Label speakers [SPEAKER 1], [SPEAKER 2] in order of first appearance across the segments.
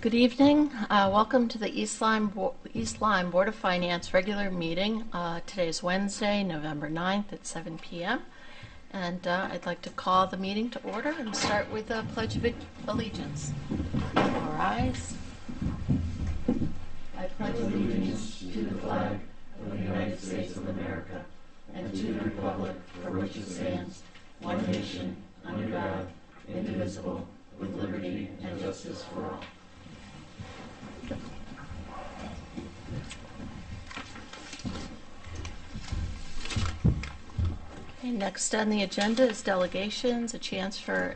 [SPEAKER 1] Good evening. Welcome to the East Lyme Board of Finance regular meeting. Today is Wednesday, November 9th at 7 p.m. And I'd like to call the meeting to order and start with a Pledge of Allegiance. All rise. I pledge allegiance to the flag of the United States of America and to the republic for which it stands, one nation, under God, indivisible, with liberty and justice for all. Okay, next on the agenda is delegations, a chance for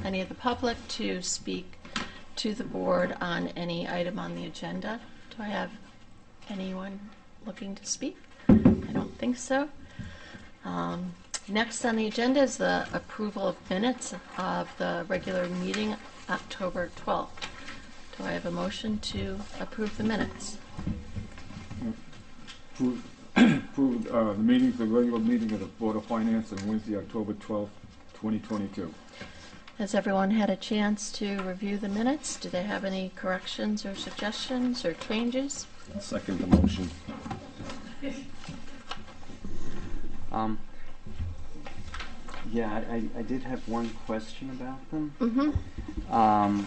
[SPEAKER 1] any of the public to speak to the board on any item on the agenda. Do I have anyone looking to speak? I don't think so. Next on the agenda is the approval of minutes of the regular meeting, October 12th. Do I have a motion to approve the minutes?
[SPEAKER 2] Approve the meetings, the regular meeting of the Board of Finance on Wednesday, October 12th, 2022.
[SPEAKER 1] Has everyone had a chance to review the minutes? Do they have any corrections or suggestions or changes?
[SPEAKER 3] I'll second the motion.
[SPEAKER 4] Yeah, I did have one question about them.
[SPEAKER 1] Mm-hmm.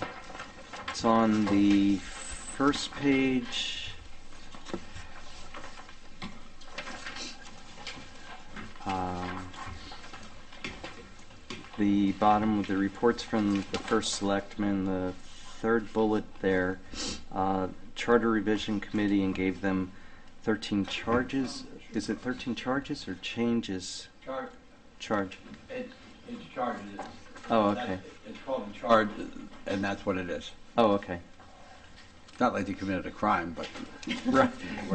[SPEAKER 4] It's on the first page. The bottom of the reports from the first selectman, the third bullet there, Charter Revision Committee, and gave them 13 charges. Is it 13 charges or changes? Charge.
[SPEAKER 5] It's charges.
[SPEAKER 4] Oh, okay.
[SPEAKER 5] It's called a charge, and that's what it is.
[SPEAKER 4] Oh, okay.
[SPEAKER 5] It's not like they committed a crime, but
[SPEAKER 4] Right.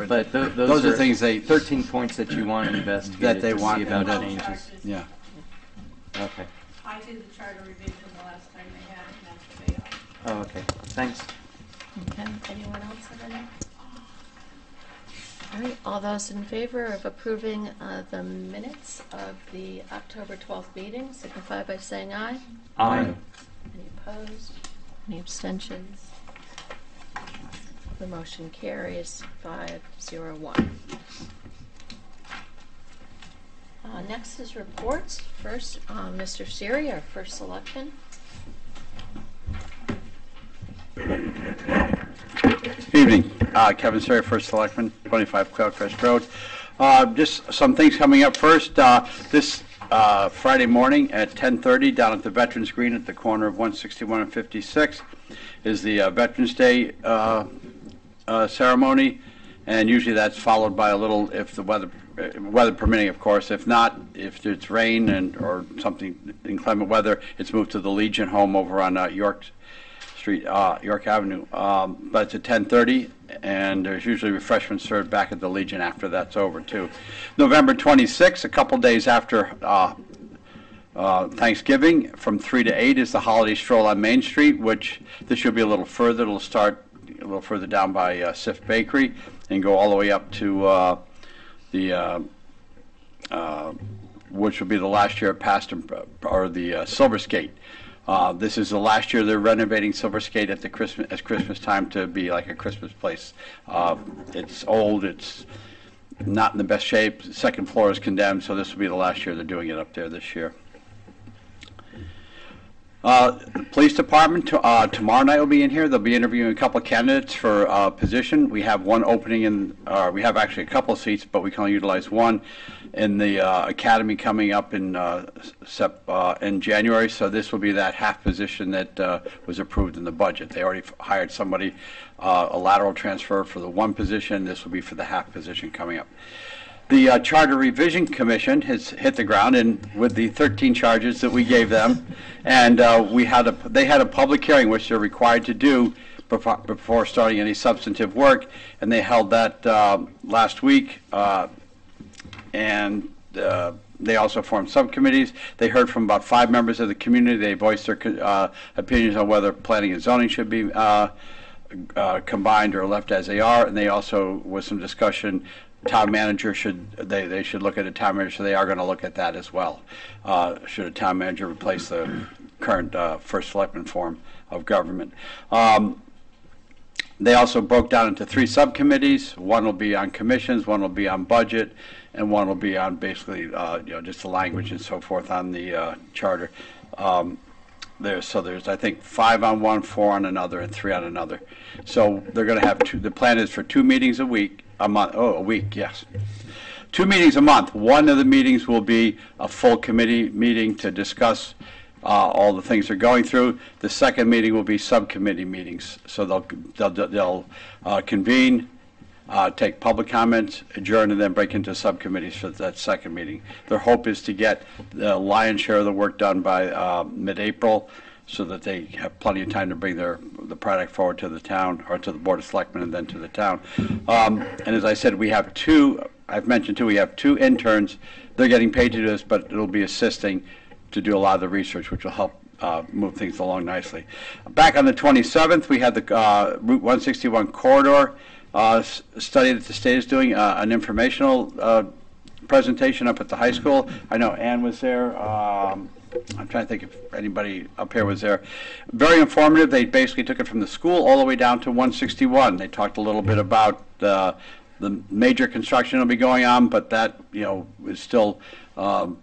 [SPEAKER 4] But
[SPEAKER 5] those are things they
[SPEAKER 4] 13 points that you want investigated
[SPEAKER 5] that they
[SPEAKER 4] to
[SPEAKER 5] want
[SPEAKER 4] see about
[SPEAKER 5] investigated.
[SPEAKER 4] changes.
[SPEAKER 5] Yeah.
[SPEAKER 4] Okay.
[SPEAKER 6] I did the charter revision the last time they had it, and that's what they are.
[SPEAKER 4] Oh, okay. Thanks.
[SPEAKER 1] Okay. Anyone else have any? All right. All those in favor of approving the minutes of the October 12th meeting signify by saying aye.
[SPEAKER 4] Aye.
[SPEAKER 1] Any opposed? Any abstentions? The motion carries 5-0-1. Next is reports. First, Mr. Siri, our first selection.
[SPEAKER 5] Evening. Kevin Sawyer, First Selectman, 25 Quailcrest Road. Just some things coming up first. This Friday morning at 10:30 down at the Veterans Green at the corner of 161 and 56 is the Veterans Day ceremony, and usually that's followed by a little, if the weather permitting, of course. If not, if it's rain or something inclement weather, it's moved to the Legion home over on York Street, York Avenue. But it's at 10:30, and there's usually refreshments served back at the Legion after that's over too. November 26th, a couple days after Thanksgiving, from 3 to 8 is the holiday stroll on Main Street, which this should be a little further. It'll start a little further down by Sif Bakery and go all the way up to which will be the last year past or the Silver Skate. This is the last year they're renovating Silver Skate at Christmas time to be like a Christmas place. It's old, it's not in the best shape. The second floor is condemned, so this will be the last year they're doing it up there this year. The police department tomorrow night will be in here. They'll be interviewing a couple of candidates for a position. We have one opening we have actually a couple of seats, but we can only utilize one in the academy coming up in January. So this will be that half position that was approved in the budget. They already hired somebody, a lateral transfer for the one position. This will be for the half position coming up. The Charter Revision Commission has hit the ground with the 13 charges that we gave them, and they had a public hearing, which they're required to do before starting any substantive work, and they held that last week, and they also formed subcommittees. They heard from about 5 members of the community. They voiced their opinions on whether planning and zoning should be combined or left as they are, and they also was some discussion. Town manager they should look at a town manager, so they are going to look at that as well. Should a town manager replace the current first selectman form of government? They also broke down into 3 subcommittees. One will be on commissions, one will be on budget, and one will be on basically, just the language and so forth on the charter. There's I think 5 on one, 4 on another, and 3 on another. So they're going to have the plan is for 2 meetings a month. Oh, a week, yes. 2 meetings a month. One of the meetings will be a full committee meeting to discuss all the things they're going through. The second meeting will be subcommittee meetings. So they'll convene, take public comments, adjourn, and then break into subcommittees for that second meeting. Their hope is to get the lion's share of the work done by mid-April, so that they have plenty of time to bring the product forward to the town, or to the Board of Selectmen, and then to the town. And as I said, we have 2. I've mentioned 2. We have 2 interns. They're getting paid to do this, but it'll be assisting to do a lot of the research, which will help move things along nicely. Back on the 27th, we had the Route 161 corridor study that the state is doing, an informational presentation up at the high school. I know Ann was there. I'm trying to think if anybody up here was there. Very informative. They basically took it from the school all the way down to 161. They talked a little bit about the major construction will be going on, but that is still that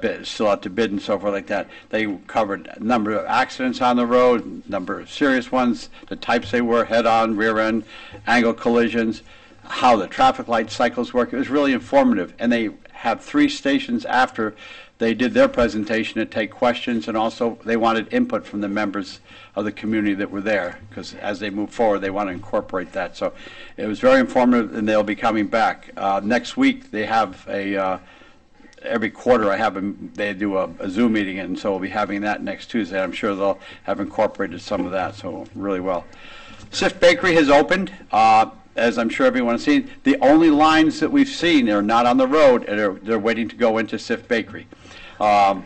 [SPEAKER 5] bit is still out to bid and so forth like that. They covered a number of accidents on the road, number of serious ones, the types they were: head-on, rear-end, angle collisions, how the traffic light cycles work. It was really informative, and they have 3 stations after they did their presentation to take questions, and also they wanted input from the members of the community that were there, because as they move forward, they want to incorporate that. So it was very informative, and they'll be coming back. Next week, they have every quarter they do a Zoom meeting, and so we'll be having that next Tuesday. I'm sure they'll have incorporated some of that, so really well. Sif Bakery has opened. As I'm sure everyone has seen, the only lines that we've seen are not on the road, and they're waiting to go into Sif Bakery. A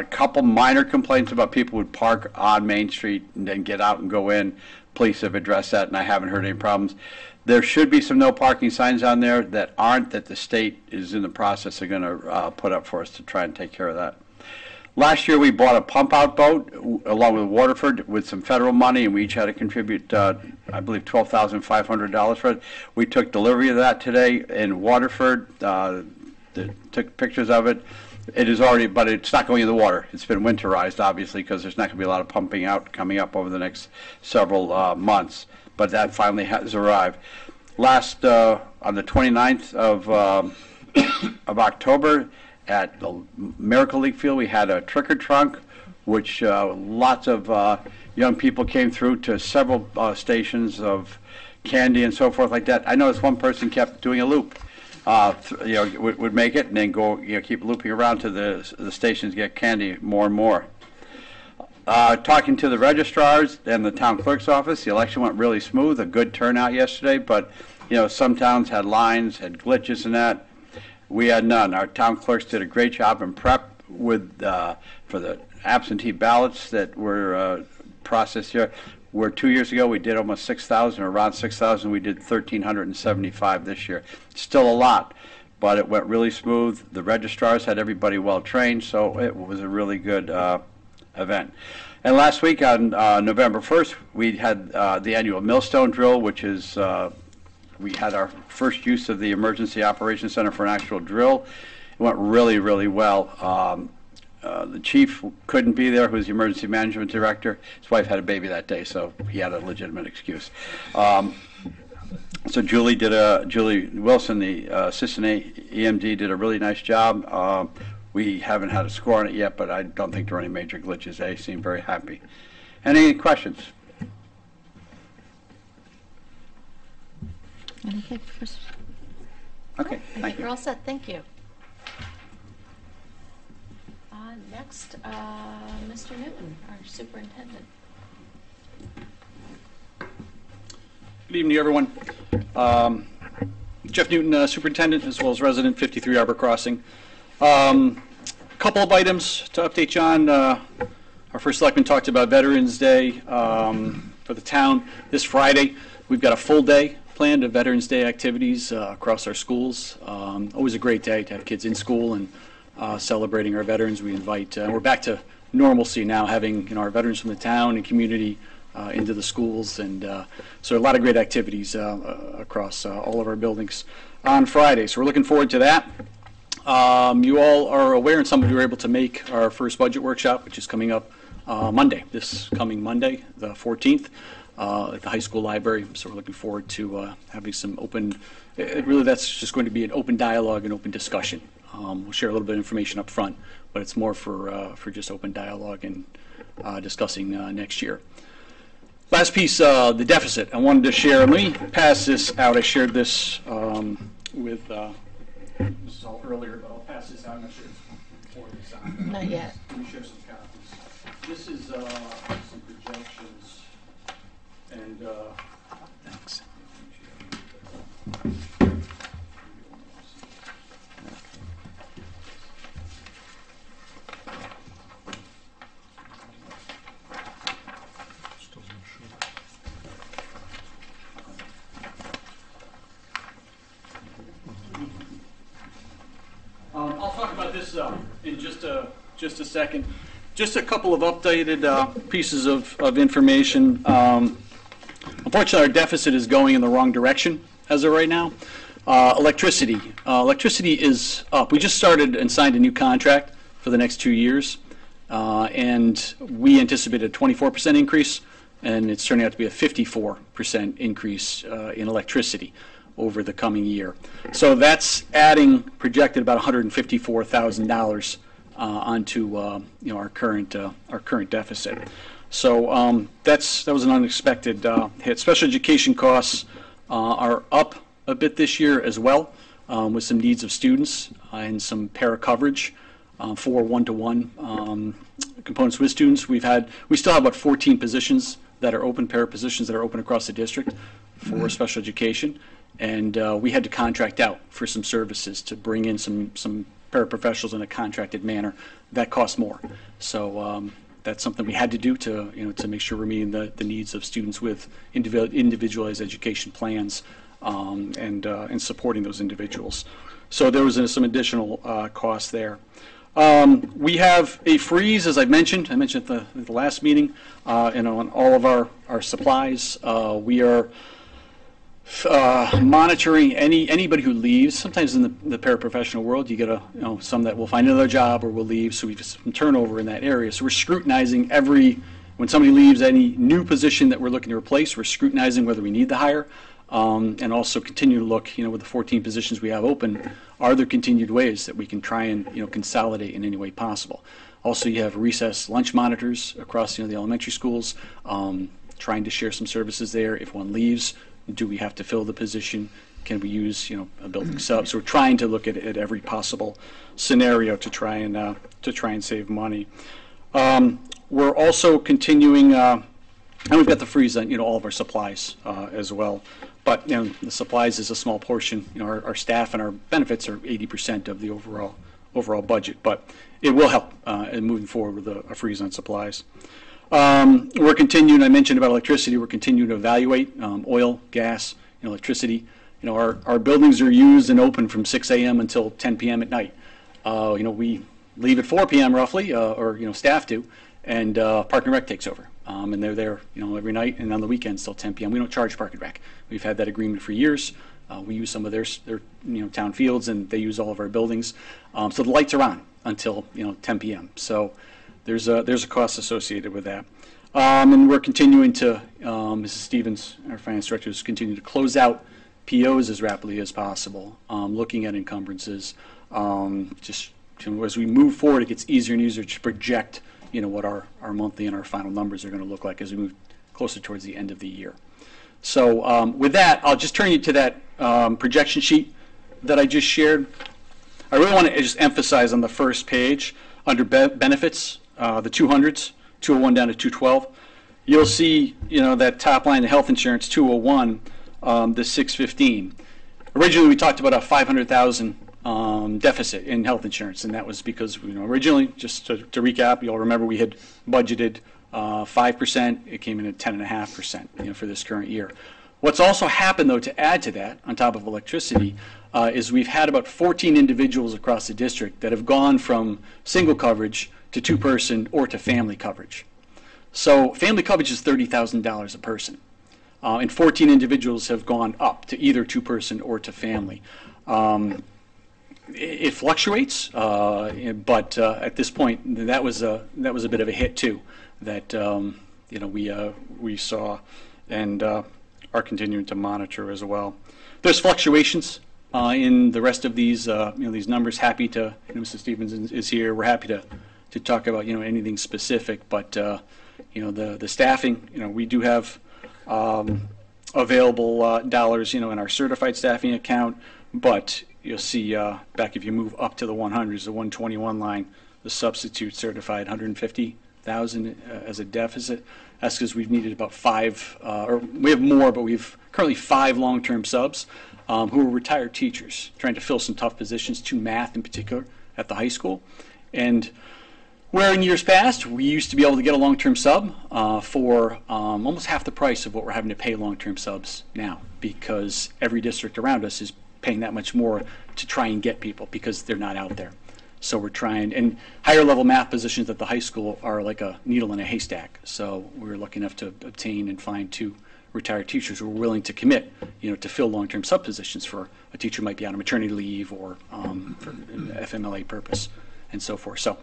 [SPEAKER 5] couple minor complaints about people would park on Main Street and then get out and go in. Police have addressed that, and I haven't heard any problems. There should be some no parking signs on there that aren't, that the state is in the process of going to put up for us to try and take care of that. Last year, we bought a pump-out boat along with Waterford with some federal money, and we each had to contribute, I believe, $12,500 for it. We took delivery of that today in Waterford. Took pictures of it. It is already, but it's not going in the water. It's been winterized, obviously, because there's not going to be a lot of pumping out coming up over the next several months. But that finally has arrived. Last, on the 29th of October, at the Miracle League Field, we had a trick or trunk, which lots of young people came through to several stations of candy and so forth like that. I noticed one person kept doing a loop. Would make it and then go, keep looping around to the stations to get candy more and more. Talking to the registrars and the town clerk's office, the election went really smooth, a good turnout yesterday, but some towns had lines, had glitches and that. We had none. Our town clerks did a great job in prep with for the absentee ballots that were processed here. Where 2 years ago we did almost 6,000, or around 6,000, we did 1,375 this year. Still a lot, but it went really smooth. The registrars had everybody well trained, so it was a really good event. And last week on November 1st, we had the annual millstone drill, which is we had our first use of the Emergency Operations Center for an actual drill. It went really, really well. The chief couldn't be there, who's the emergency management director. His wife had a baby that day, so he had a legitimate excuse. So Julie Wilson, the assistant EMD, did a really nice job. We haven't had a score on it yet, but I don't think there are any major glitches. They seem very happy. Any questions?
[SPEAKER 1] Anything, Chris?
[SPEAKER 5] Okay,
[SPEAKER 1] I
[SPEAKER 5] thank
[SPEAKER 1] think
[SPEAKER 5] you.
[SPEAKER 1] we're all set. Thank you. Next, Mr. Newton, our superintendent.
[SPEAKER 3] Good evening, everyone. Jeff Newton, superintendent, as well as resident, 53 Arbor Crossing. A couple of items to update you on. Our first selectman talked about Veterans Day for the town. This Friday, we've got a full day planned of Veterans Day activities across our schools. Always a great day to have kids in school and celebrating our veterans. We invite, we're back to normalcy now, having our veterans from the town and community into the schools, and so a lot of great activities across all of our buildings on Friday. So we're looking forward to that. You all are aware, and some of you were able to make our first budget workshop, which is coming up Monday, this coming Monday, the 14th, at the high school library. So we're looking forward to having some open, really that's just going to be an open dialogue and open discussion. We'll share a little bit of information up front, but it's more for just open dialogue and discussing next year. Last piece, the deficit. I wanted to share, let me pass this out. I shared this with Mrs. Hall earlier, but I'll pass this out. I'm not sure it's before this on.
[SPEAKER 1] Not yet.
[SPEAKER 3] Let me share some copies. This is some projections, and thanks. I'll talk about this in just a second. Just a couple of updated pieces of information. Unfortunately, our deficit is going in the wrong direction as of right now. Electricity. Electricity is up. We just started and signed a new contract for the next 2 years, and we anticipated a 24% increase, and it's turning out to be a 54% increase in electricity over the coming year. So that's adding projected about $154,000 onto our current deficit. So that was an unexpected hit. Special education costs are up a bit this year as well, with some needs of students and some para coverage for one-to-one components with students. We still have about 14 positions that are open, para positions that are open across the district for special education. And we had to contract out for some services to bring in some paraprofessionals in a contracted manner. That costs more. So that's something we had to do to make sure we're meeting the needs of students with individualized education plans and supporting those individuals. So there was some additional costs there. We have a freeze, as I mentioned at the last meeting, and on all of our supplies. We are monitoring anybody who leaves. Sometimes in the paraprofessional world, you get some that will find another job or will leave, so we have some turnover in that area. So we're scrutinizing when somebody leaves any new position that we're looking to replace, we're scrutinizing whether we need the hire, and also continue to look, with the 14 positions we have open, are there continued ways that we can try and consolidate in any way possible. Also, you have recess lunch monitors across the elementary schools, trying to share some services there. If one leaves, do we have to fill the position? Can we use a building sub? So we're trying to look at every possible scenario to try and save money. We're also continuing, and we've got the freeze on all of our supplies as well. But the supplies is a small portion. Our staff and our benefits are 80% of the overall budget. But it will help in moving forward with a freeze on supplies. We're continuing, I mentioned about electricity, we're continuing to evaluate oil, gas, electricity. Our buildings are used and open from 6 a.m. until 10 p.m. at night. We leave at 4 p.m. roughly, or staff do, and Park and Rec takes over. And they're there, every night, and on the weekends till 10 p.m. We don't charge Park and Rec. We've had that agreement for years. We use some of their town fields, and they use all of our buildings. So the lights are on until 10 p.m. So there's a cost associated with that. And we're continuing to, Mrs. Stevens, our finance director, is continuing to close out POs as rapidly as possible, looking at encumbrances. Just as we move forward, it gets easier and easier to project, what our monthly and our final numbers are going to look like as we move closer towards the end of the year. So with that, I'll just turn you to that projection sheet that I just shared. I really want to just emphasize on the first page, under benefits, the 200s, 201 down to 212. You'll see, that top line, the health insurance, 201, the 615. Originally, we talked about a $500,000 deficit in health insurance, and that was because, originally, just to recap, you'll remember we had budgeted 5%. It came in at 10.5%, for this current year. What's also happened, though, to add to that, on top of electricity, is we've had about 14 individuals across the district that have gone from single coverage to two-person or to family coverage. So family coverage is $30,000 a person. And 14 individuals have gone up to either two-person or to family. It fluctuates, but at this point, that was a bit of a hit too. That we saw and are continuing to monitor as well. There's fluctuations in the rest of these these numbers. Happy to, Mrs. Stevens is here. We're happy to talk about anything specific, but the staffing. We do have available dollars in our certified staffing account, but you'll see back if you move up to the 100s, the 121 line, the substitute certified 150,000 as a deficit. That's because we've needed about 5, or we have more, but we've currently 5 long-term subs who are retired teachers trying to fill some tough positions, to math in particular, at the high school. And where in years past, we used to be able to get a long-term sub for almost half the price of what we're having to pay long-term subs now, because every district around us is paying that much more to try and get people because they're not out there. So we're trying, and higher level math positions at the high school are like a needle in a haystack. So we're lucky enough to obtain and find 2 retired teachers who are willing to commit, to fill long-term sub positions for a teacher who might be on a maternity leave or for an FMLA purpose and so forth. So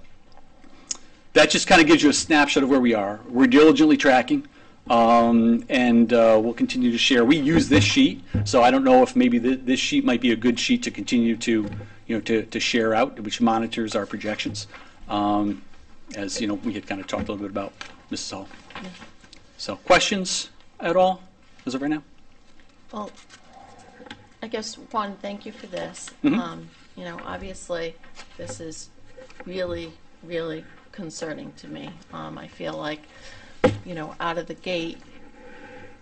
[SPEAKER 3] that just kind of gives you a snapshot of where we are. We're diligently tracking, and we'll continue to share. We use this sheet, so I don't know if maybe this sheet might be a good sheet to continue to, to share out, which monitors our projections. As we had kind of talked a little bit about, Mrs. Hall.
[SPEAKER 1] Yeah.
[SPEAKER 3] So, questions at all as of right now?
[SPEAKER 1] Well, I guess, one, thank you for this.
[SPEAKER 3] Mm-hmm.
[SPEAKER 1] Obviously, this is really, really concerning to me. I feel like, out of the gate,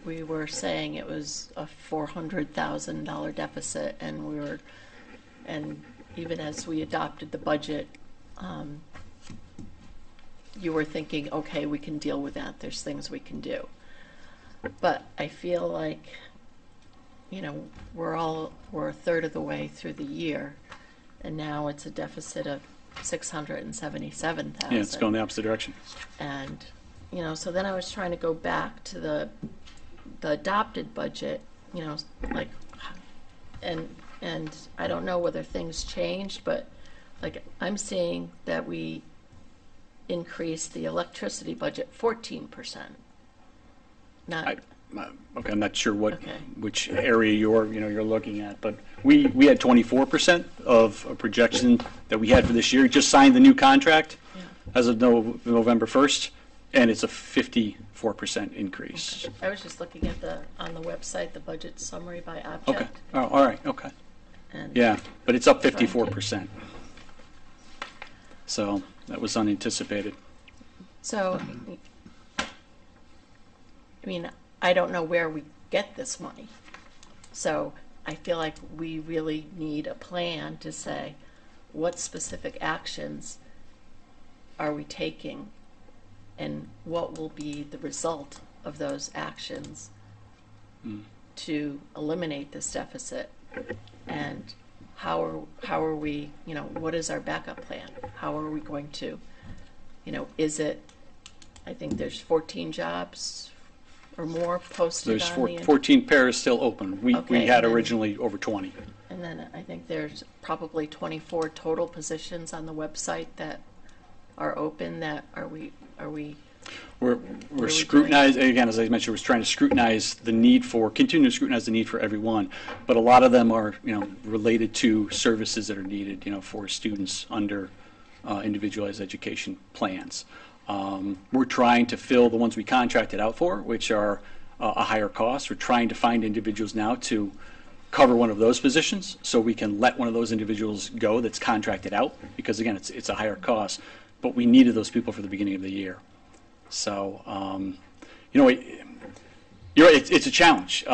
[SPEAKER 1] we were saying it was a $400,000 deficit, and even as we adopted the budget, you were thinking, okay, we can deal with that. There's things we can do. But I feel like, we're a third of the way through the year, and now it's a deficit of $677,000.
[SPEAKER 3] Yeah, it's going the opposite direction.
[SPEAKER 1] And, so then I was trying to go back to the adopted budget, and I don't know whether things changed, but I'm seeing that we increased the electricity budget 14%.
[SPEAKER 3] Okay, I'm not sure
[SPEAKER 1] Okay.
[SPEAKER 3] which area you're looking at, but we had 24% of a projection that we had for this year. We just signed the new contract as of November 1st, and it's a 54% increase.
[SPEAKER 1] Okay. I was just looking at on the website, the budget summary by object.
[SPEAKER 3] Okay. Oh, all right. Okay.
[SPEAKER 1] And
[SPEAKER 3] Yeah, but it's up 54%. So that was unanticipated.
[SPEAKER 1] So, I don't know where we get this money. So I feel like we really need a plan to say, what specific actions are we taking, and what will be the result of those actions to eliminate this deficit, and how are we, what is our backup plan? How are we going to, is it, I think there's 14 jobs or more posted
[SPEAKER 3] There's
[SPEAKER 1] on the
[SPEAKER 3] 14 pairs still open. We
[SPEAKER 1] Okay,
[SPEAKER 3] had
[SPEAKER 1] and then-
[SPEAKER 3] originally over 20.
[SPEAKER 1] And then I think there's probably 24 total positions on the website that are open. That are we
[SPEAKER 3] We're
[SPEAKER 1] we
[SPEAKER 3] scrutinizing, again, as I mentioned, we're trying to continue to scrutinize the need for everyone, but a lot of them are, related to services that are needed, for students under individualized education plans. We're trying to fill the ones we contracted out for, which are a higher cost. We're trying to find individuals now to cover one of those positions, so we can let one of those individuals go that's contracted out, because again, it's a higher cost, but we needed those people for the beginning of the year. So, you're right, it's a challenge.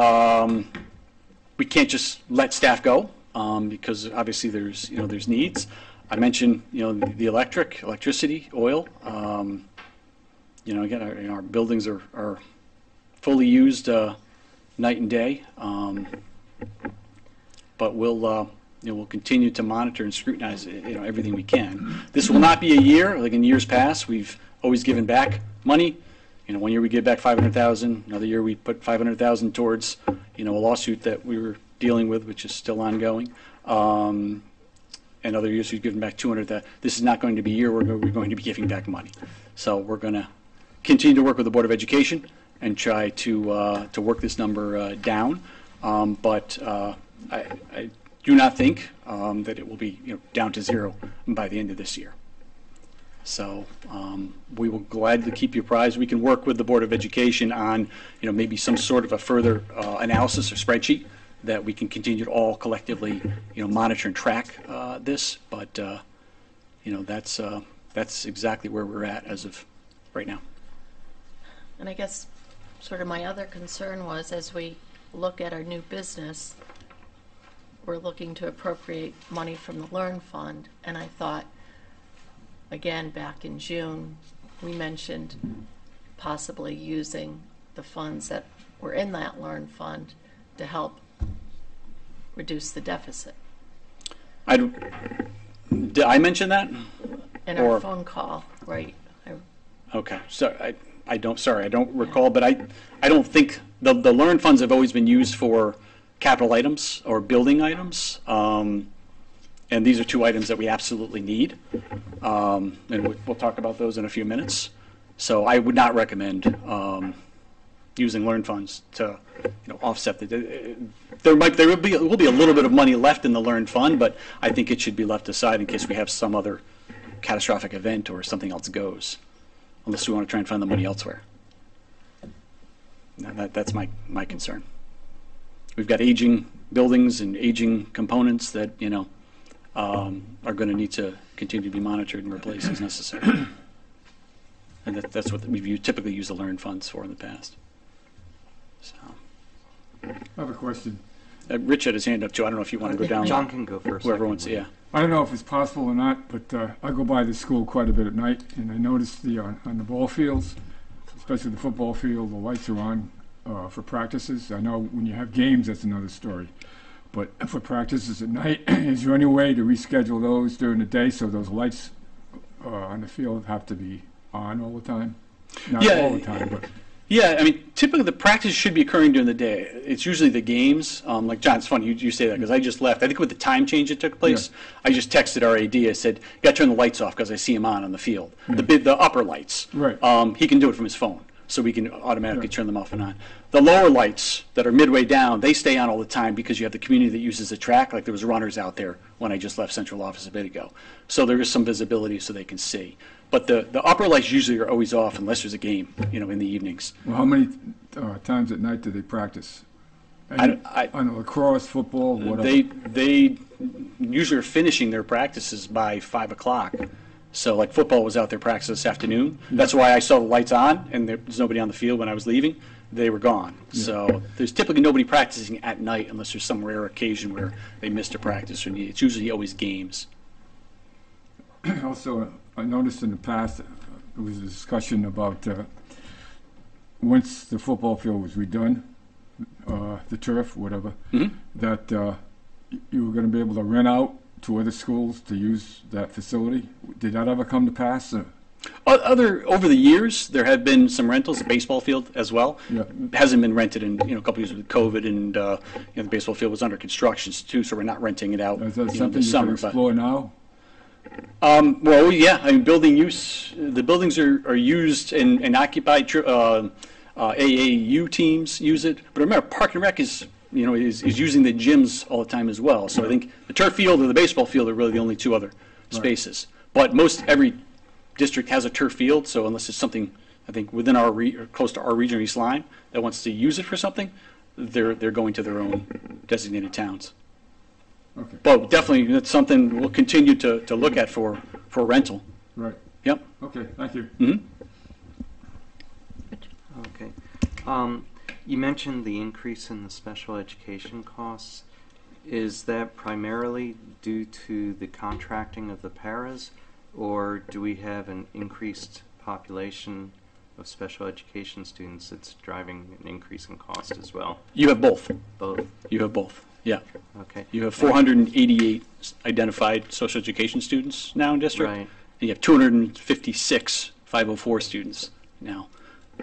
[SPEAKER 3] We can't just let staff go, because obviously there's needs. I mentioned, the electricity, oil. Again, our buildings are fully used night and day. But we'll continue to monitor and scrutinize, everything we can. This will not be a year like in years past. We've always given back money one year we give back 500,000, another year we put 500,000 towards, a lawsuit that we were dealing with, which is still ongoing. And other years we've given back 200,000. This is not going to be a year where we're going to be giving back money. So we're going to continue to work with the Board of Education and try to work this number down. But I do not think that it will be down to zero by the end of this year. So we will gladly keep you apprised. We can work with the Board of Education on maybe some sort of a further analysis or spreadsheet that we can continue to all collectively monitor and track this. But that's exactly where we're at as of right now.
[SPEAKER 1] And I guess sort of my other concern was, as we look at our new business, we're looking to appropriate money from the Learn Fund, and I thought, again, back in June, we mentioned possibly using the funds that were in that Learn Fund to help reduce the deficit.
[SPEAKER 3] Did I mention that?
[SPEAKER 1] In our phone call, right?
[SPEAKER 3] Okay, so I don't recall, but I don't think the Learn funds have always been used for capital items or building items. And these are two items that we absolutely need. And we'll talk about those in a few minutes. So I would not recommend using Learn funds to offset the. There will be a little bit of money left in the Learn fund, but I think it should be left aside in case we have some other catastrophic event or something else goes, unless we want to try and find the money elsewhere. Now that's my concern. We've got aging buildings and aging components that are going to need to continue to be monitored and replaced as necessary. And that's what we've typically used the Learn funds for in the past. So,
[SPEAKER 2] I have a question.
[SPEAKER 3] Rich had his hand up too. I don't know if you want to go down.
[SPEAKER 4] John can go first.
[SPEAKER 3] Whoever wants to, yeah.
[SPEAKER 2] I don't know if it's possible or not, but I go by the school quite a bit at night, and I noticed on the ball fields, especially the football field, the lights are on for practices. I know when you have games, that's another story. But for practices at night, is there any way to reschedule those during the day so those lights on the field have to be on all the time? Not all the time, but...
[SPEAKER 3] Yeah, I mean, typically the practice should be occurring during the day. It's usually the games. Like, John, it's funny you say that because I just left. I think with the time change that took place, I just texted our AD. I said, you got to turn the lights off because I see him on the field. The upper lights.
[SPEAKER 2] Right.
[SPEAKER 3] He can do it from his phone, so we can automatically turn them off and on. The lower lights that are midway down, they stay on all the time because you have the community that uses the track. Like there was runners out there when I just left central office a bit ago. So there is some visibility so they can see. But the upper lights usually are always off unless there's a game, in the evenings.
[SPEAKER 2] Well, how many times at night do they practice? On lacrosse, football, whatever?
[SPEAKER 3] They usually are finishing their practices by 5 o'clock. So like football was out there practicing this afternoon. That's why I saw the lights on and there's nobody on the field when I was leaving. They were gone. So there's typically nobody practicing at night unless there's some rare occasion where they missed a practice or need. It's usually always games.
[SPEAKER 2] Also, I noticed in the past there was a discussion about once the football field was redone, the turf, whatever, that you were going to be able to rent out to other schools to use that facility. Did that ever come to pass?
[SPEAKER 3] Over the years, there have been some rentals. The baseball field as well hasn't been rented in a couple years with COVID, and the baseball field was under construction too, so we're not renting it out.
[SPEAKER 2] Is that something
[SPEAKER 3] this
[SPEAKER 2] you
[SPEAKER 3] summer,
[SPEAKER 2] can explore now?
[SPEAKER 3] Well, yeah. I mean, building use. The buildings are used and occupied. AAU teams use it, but remember, Park and Rec is using the gyms all the time as well. So I think the turf field or the baseball field are really the only two other spaces. But every district has a turf field. So unless it's something I think within our or close to our region, East Lyme, that wants to use it for something, they're going to their own designated towns.
[SPEAKER 2] Okay.
[SPEAKER 3] But definitely, that's something we'll continue to look at for rental.
[SPEAKER 2] Right.
[SPEAKER 3] Yep.
[SPEAKER 2] Okay, thank you.
[SPEAKER 3] Mm-hmm.
[SPEAKER 4] Okay. You mentioned the increase in the special education costs. Is that primarily due to the contracting of the paras, or do we have an increased population of special education students that's driving an increase in cost as well?
[SPEAKER 3] You have both.
[SPEAKER 4] Both?
[SPEAKER 3] You have both. Yeah.
[SPEAKER 4] Okay.
[SPEAKER 3] You have 488 identified social education students now in district.
[SPEAKER 4] Right.
[SPEAKER 3] And you have 256 504 students now.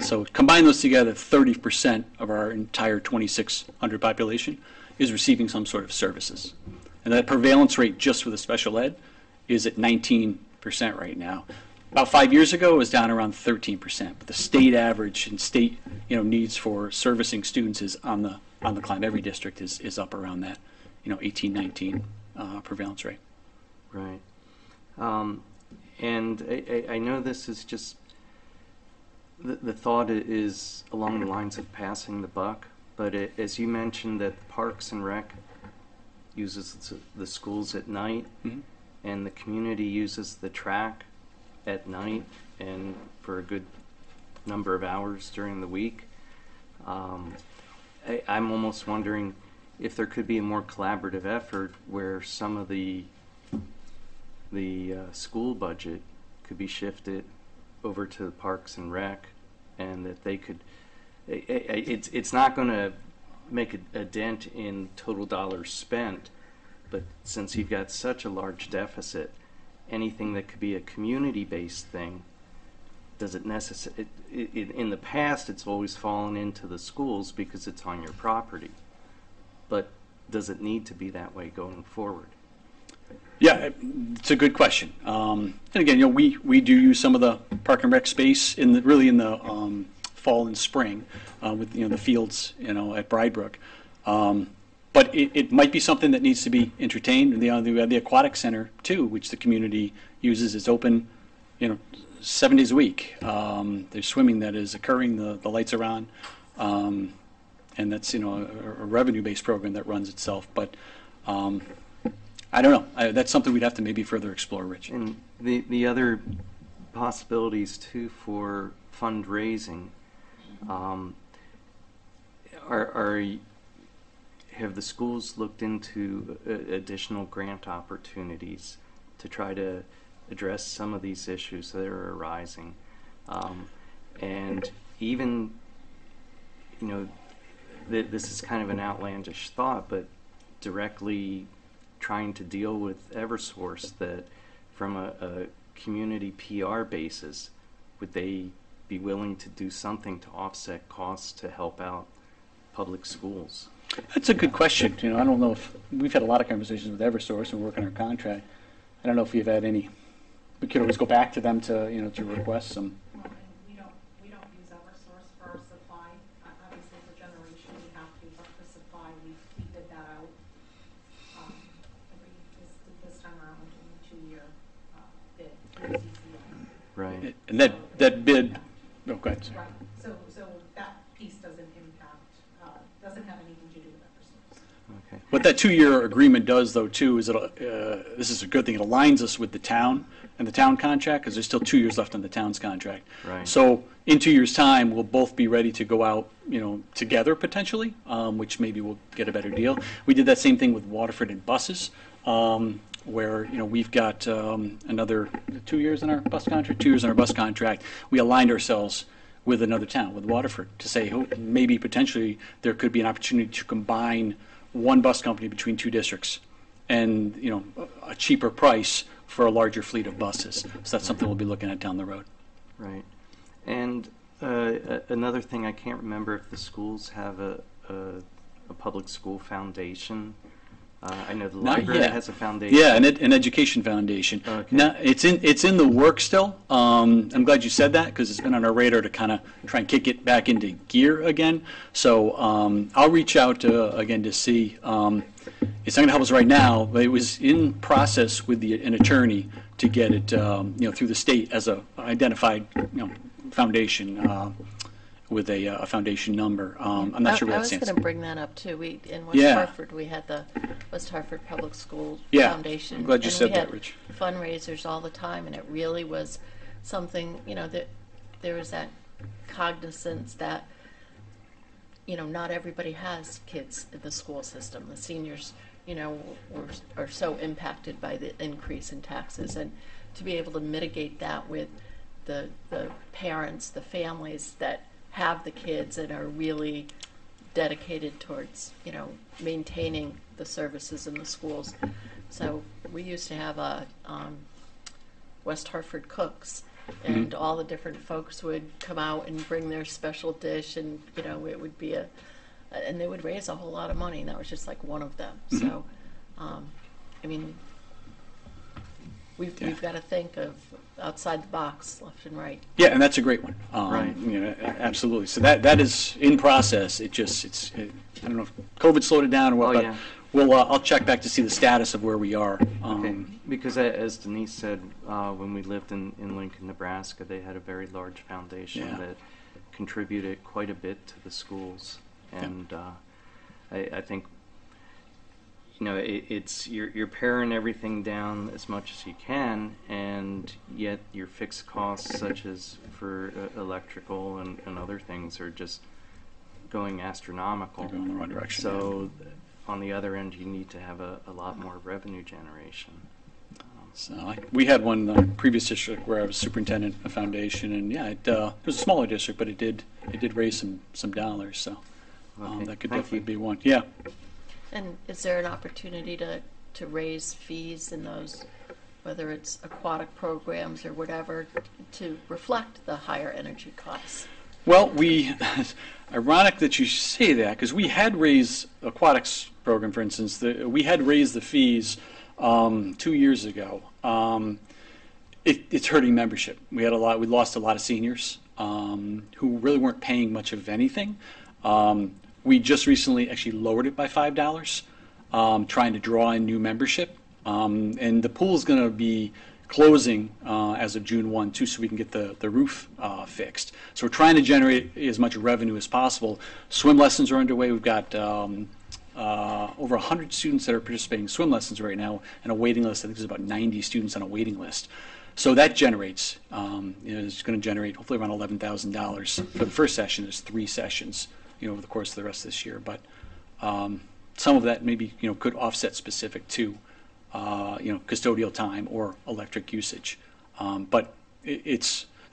[SPEAKER 3] So combine those together, 30% of our entire 2,600 population is receiving some sort of services. And that prevalence rate just with the special ed is at 19% right now. About 5 years ago, it was down around 13%. But the state average and state, needs for servicing students is on the climb. Every district is up around that, 18, 19 prevalence rate.
[SPEAKER 4] Right. And I know this is just, the thought is along the lines of passing the buck, but as you mentioned that the Parks and Rec uses the schools at night,
[SPEAKER 3] Mm-hmm.
[SPEAKER 4] and the community uses the track at night and for a good number of hours during the week. I'm almost wondering if there could be a more collaborative effort where some of the school budget could be shifted over to the Parks and Rec, and that they could. It's not going to make a dent in total dollars spent, but since you've got such a large deficit, anything that could be a community-based thing, does it necessarily? In the past, it's always fallen into the schools because it's on your property, but does it need to be that way going forward?
[SPEAKER 3] Yeah, it's a good question. And again, we do use some of the Park and Rec space in the fall and spring with the fields at Bridebrook. But it might be something that needs to be entertained. We have the aquatic center too, which the community uses. It's open, 7 days a week. There's swimming that is occurring. The lights are on, and that's a revenue-based program that runs itself. But I don't know. That's something we'd have to maybe further explore, Rich.
[SPEAKER 4] And the other possibilities too for fundraising have the schools looked into additional grant opportunities to try to address some of these issues that are arising? And even, this is kind of an outlandish thought, but directly trying to deal with Eversource, that from a community PR basis, would they be willing to do something to offset costs to help out public schools?
[SPEAKER 3] That's a good question. I don't know if we've had a lot of conversations with Eversource and work on our contract. I don't know if we've had any. We could always go back to them to to request some.
[SPEAKER 6] Well, and we don't use Eversource for our supply. Obviously, as a generation, we have to, but for supply, we bid that out. This time around, we're doing a 2-year bid through CCA.
[SPEAKER 4] Right.
[SPEAKER 3] And that bid. Oh, go ahead.
[SPEAKER 6] Right. So that piece doesn't doesn't have anything to do with Eversource.
[SPEAKER 4] Okay.
[SPEAKER 3] What that 2-year agreement does, though, too, is this is a good thing. It aligns us with the town and the town contract, because there's still 2 years left on the town's contract.
[SPEAKER 4] Right.
[SPEAKER 3] So in 2 years' time, we'll both be ready to go out, together potentially, which maybe we'll get a better deal. We did that same thing with Waterford and buses, where we've got another 2 years in our bus contract. 2 years in our bus contract. We aligned ourselves with another town, with Waterford, to say maybe potentially there could be an opportunity to combine one bus company between two districts, and a cheaper price for a larger fleet of buses. So that's something we'll be looking at down the road.
[SPEAKER 4] Right. And another thing, I can't remember if the schools have a public school foundation. I know the
[SPEAKER 3] Not
[SPEAKER 4] library
[SPEAKER 3] yet.
[SPEAKER 4] has a foundation.
[SPEAKER 3] Yeah, an education foundation.
[SPEAKER 4] Okay.
[SPEAKER 3] Now, it's in the work still. I'm glad you said that, because it's been on our radar to kind of try and kick it back into gear again. So I'll reach out again to see. It's not going to help us right now, but it was in process with an attorney to get it through the state as a identified foundation. With a foundation number. I'm not sure where
[SPEAKER 1] I
[SPEAKER 3] that
[SPEAKER 1] was
[SPEAKER 3] stands.
[SPEAKER 1] going to bring that up too. In West
[SPEAKER 3] Yeah.
[SPEAKER 1] Hartford, we had the West Hartford Public School
[SPEAKER 3] Yeah,
[SPEAKER 1] Foundation.
[SPEAKER 3] I'm glad you
[SPEAKER 1] and
[SPEAKER 3] said
[SPEAKER 1] we
[SPEAKER 3] that,
[SPEAKER 1] had
[SPEAKER 3] Rich.
[SPEAKER 1] fundraisers all the time, and it really was something, that there was that cognizance that, not everybody has kids in the school system. The seniors, are so impacted by the increase in taxes, and to be able to mitigate that with the parents, the families that have the kids and are really dedicated towards, maintaining the services in the schools. So we used to have a West Hartford Cooks, and all the different folks would come out and bring their special dish, and it would be and they would raise a whole lot of money, and that was just like one of them. So, I mean, we've got to think of outside the box, left and right.
[SPEAKER 3] Yeah, and that's a great one.
[SPEAKER 4] Right.
[SPEAKER 3] Absolutely. So that is in process. I don't know if COVID slowed it down or what,
[SPEAKER 4] Oh,
[SPEAKER 3] but
[SPEAKER 4] yeah.
[SPEAKER 3] I'll check back to see the status of where we are.
[SPEAKER 4] Okay, because as Denise said, when we lived in Lincoln, Nebraska, they had a very large foundation
[SPEAKER 3] Yeah.
[SPEAKER 4] that contributed quite a bit to the schools. And I think, it's you're paring everything down as much as you can, and yet your fixed costs, such as for electrical and other things, are just going astronomical.
[SPEAKER 3] They're going in the wrong direction.
[SPEAKER 4] So on the other end, you need to have a lot more revenue generation.
[SPEAKER 3] So we had one previous district where I was superintendent of foundation, and it was a smaller district, but it did raise some dollars. So
[SPEAKER 4] Okay,
[SPEAKER 3] that could
[SPEAKER 4] thank
[SPEAKER 3] definitely
[SPEAKER 4] you.
[SPEAKER 3] be one. Yeah.
[SPEAKER 1] And is there an opportunity to raise fees in those, whether it's aquatic programs or whatever, to reflect the higher energy costs?
[SPEAKER 3] Well, ironic that you say that, because we had raised aquatics program, for instance. We had raised the fees 2 years ago. It's hurting membership. We lost a lot of seniors who really weren't paying much of anything. We just recently actually lowered it by $5, trying to draw in new membership. And the pool is going to be closing as of June 1, too, so we can get the roof fixed. So we're trying to generate as much revenue as possible. Swim lessons are underway. We've got over 100 students that are participating in swim lessons right now, and a waiting list. I think there's about 90 students on a waiting list. So that generates, it's going to generate hopefully around $11,000 for the first session. There's 3 sessions, over the course of the rest of this year. But some of that maybe, could offset specific to, custodial time or electric usage. But the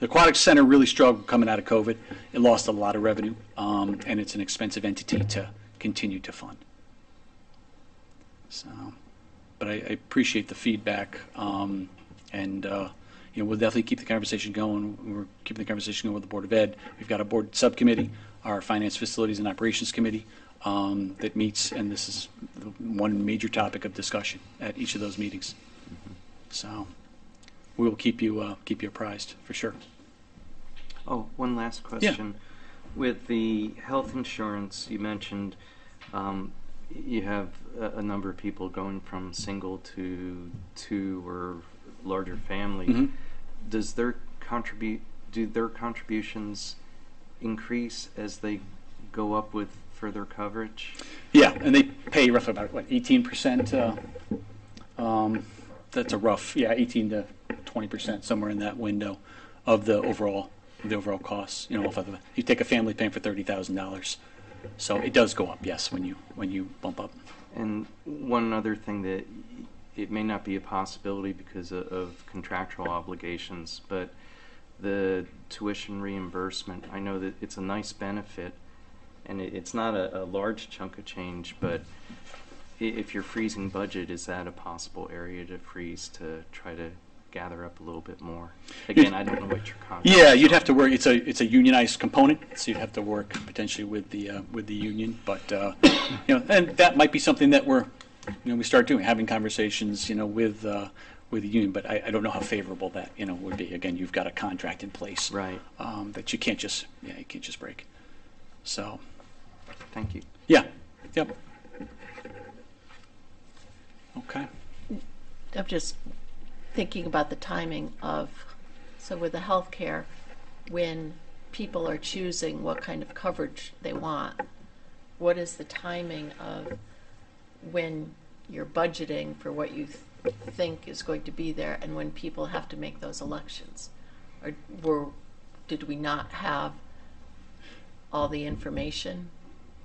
[SPEAKER 3] aquatics center really struggled coming out of COVID. It lost a lot of revenue, and it's an expensive entity to continue to fund. So, but I appreciate the feedback, and we'll definitely keep the conversation going. We're keeping the conversation going with the Board of Ed. We've got a board subcommittee, our Finance, Facilities, and Operations Committee, that meets, and this is one major topic of discussion at each of those meetings. So we will keep you apprised for sure.
[SPEAKER 4] Oh, one last question. With the health insurance, you mentioned you have a number of people going from single to 2 or larger family.
[SPEAKER 3] Mm-hmm.
[SPEAKER 4] Do their contributions increase as they go up with further coverage?
[SPEAKER 3] Yeah, and they pay roughly about 18%. That's a rough 18 to 20%, somewhere in that window of the overall costs. If you take a family paying for $30,000, so it does go up. Yes, when you bump up.
[SPEAKER 4] And one other thing that it may not be a possibility because of contractual obligations, but the tuition reimbursement, I know that it's a nice benefit, and it's not a large chunk of change, but if you're freezing budget, is that a possible area to freeze to try to gather up a little bit more? Again, I don't know what your contract.
[SPEAKER 3] Yeah, you'd have to work. It's a unionized component, so you'd have to work potentially with the union. But and that might be something that we start doing, having conversations, with the union. But I don't know how favorable that would be. Again, you've got a contract in place,
[SPEAKER 4] Right.
[SPEAKER 3] That you can't just break. So,
[SPEAKER 4] Thank you.
[SPEAKER 3] yeah, yep. Okay.
[SPEAKER 1] I'm just thinking about the timing so with the healthcare, when people are choosing what kind of coverage they want, what is the timing of when you're budgeting for what you think is going to be there and when people have to make those elections? Or did we not have all the information?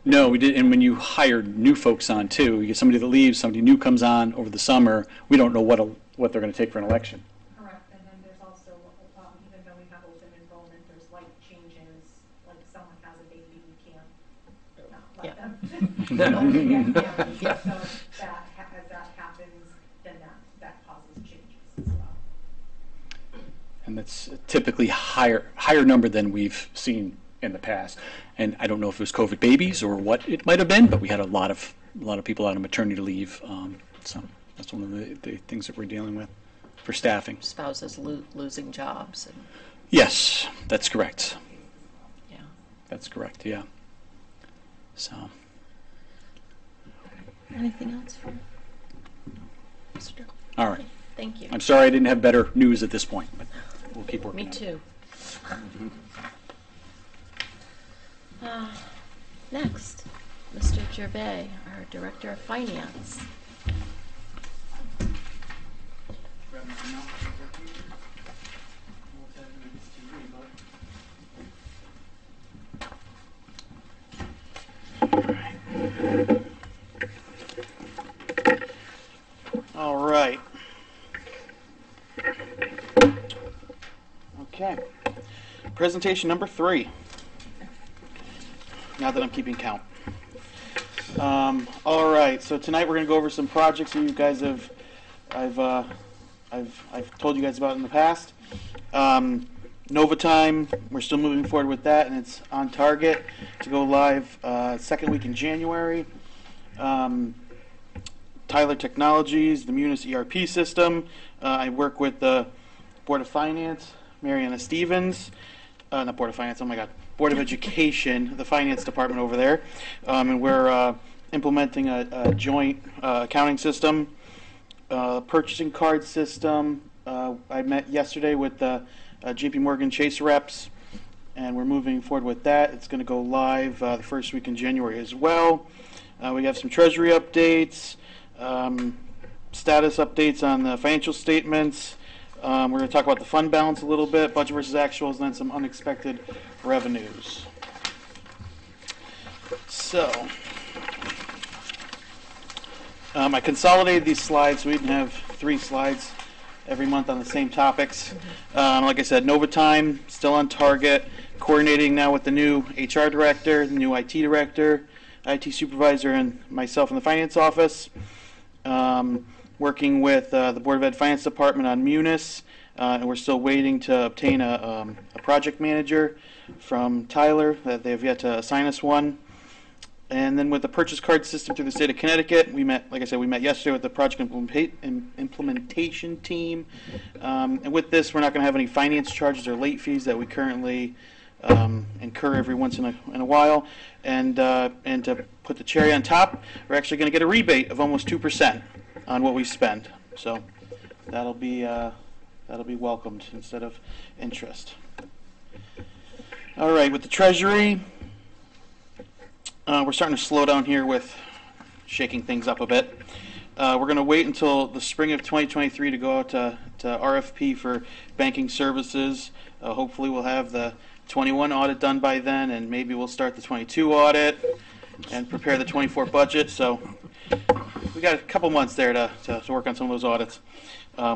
[SPEAKER 3] No, we did. And when you hire new folks on too, you get somebody that leaves, somebody new comes on over the summer. We don't know what they're going to take for an election.
[SPEAKER 6] Correct, and then there's also, even though we have open enrollment, there's life changes, like someone has a baby, we can't not let them.
[SPEAKER 1] Yeah.
[SPEAKER 6] So as that happens, then that causes changes as well.
[SPEAKER 3] And That's typically higher number than we've seen in the past. And I don't know if it was COVID babies or what it might have been, but we had a lot of people out on maternity leave. So that's one of the things that we're dealing with for staffing.
[SPEAKER 1] Spouses losing jobs. And,
[SPEAKER 3] Yes, that's correct.
[SPEAKER 1] yeah.
[SPEAKER 3] That's correct. Yeah. So.
[SPEAKER 1] Anything else for Mr.
[SPEAKER 3] All right.
[SPEAKER 1] Thank you.
[SPEAKER 3] I'm sorry I didn't have better news at this point, but we'll keep working.
[SPEAKER 1] Me
[SPEAKER 3] on it.
[SPEAKER 1] too. Next, Mr. Gervais, our Director of Finance.
[SPEAKER 7] All right. Okay. Presentation number 3. Now that I'm keeping count. All right. So tonight we're going to go over some projects that you guys I've told you guys about in the past. Nova Time, we're still moving forward with that, and it's on target to go live second week in January. Tyler Technologies, the Munis ERP system. I work with the Board of Finance, Mariana Stevens. Not Board of Finance, oh my God. Board of Education, the finance department over there. And we're implementing a joint accounting system, purchasing card system. I met yesterday with the JP Morgan Chase reps, and we're moving forward with that. It's going to go live the first week in January as well. We have some treasury updates, status updates on the financial statements. We're going to talk about the fund balance a little bit, budget versus actuals, and then some unexpected revenues. So, I consolidated these slides so we didn't have 3 slides every month on the same topics. Like I said, Nova Time, still on target, coordinating now with the new HR director, the new IT director, IT supervisor, and myself in the finance office. Working with the Board of Ed Finance Department on Munis, and we're still waiting to obtain a project manager from Tyler. That they have yet to assign us one. And then with the purchase card system through the state of Connecticut, we met, like I said, we met yesterday with the project implementation team. And with this, we're not going to have any finance charges or late fees that we currently incur every once in a while. And to put the cherry on top, we're actually going to get a rebate of almost 2% on what we spend. So that'll be welcomed instead of interest. All right, with the Treasury, we're starting to slow down here with shaking things up a bit. We're going to wait until the spring of 2023 to go out to RFP for banking services. Hopefully we'll have the 21 audit done by then, and maybe we'll start the 22 audit and prepare the 24 budget. So we got a couple months there to work on some of those audits,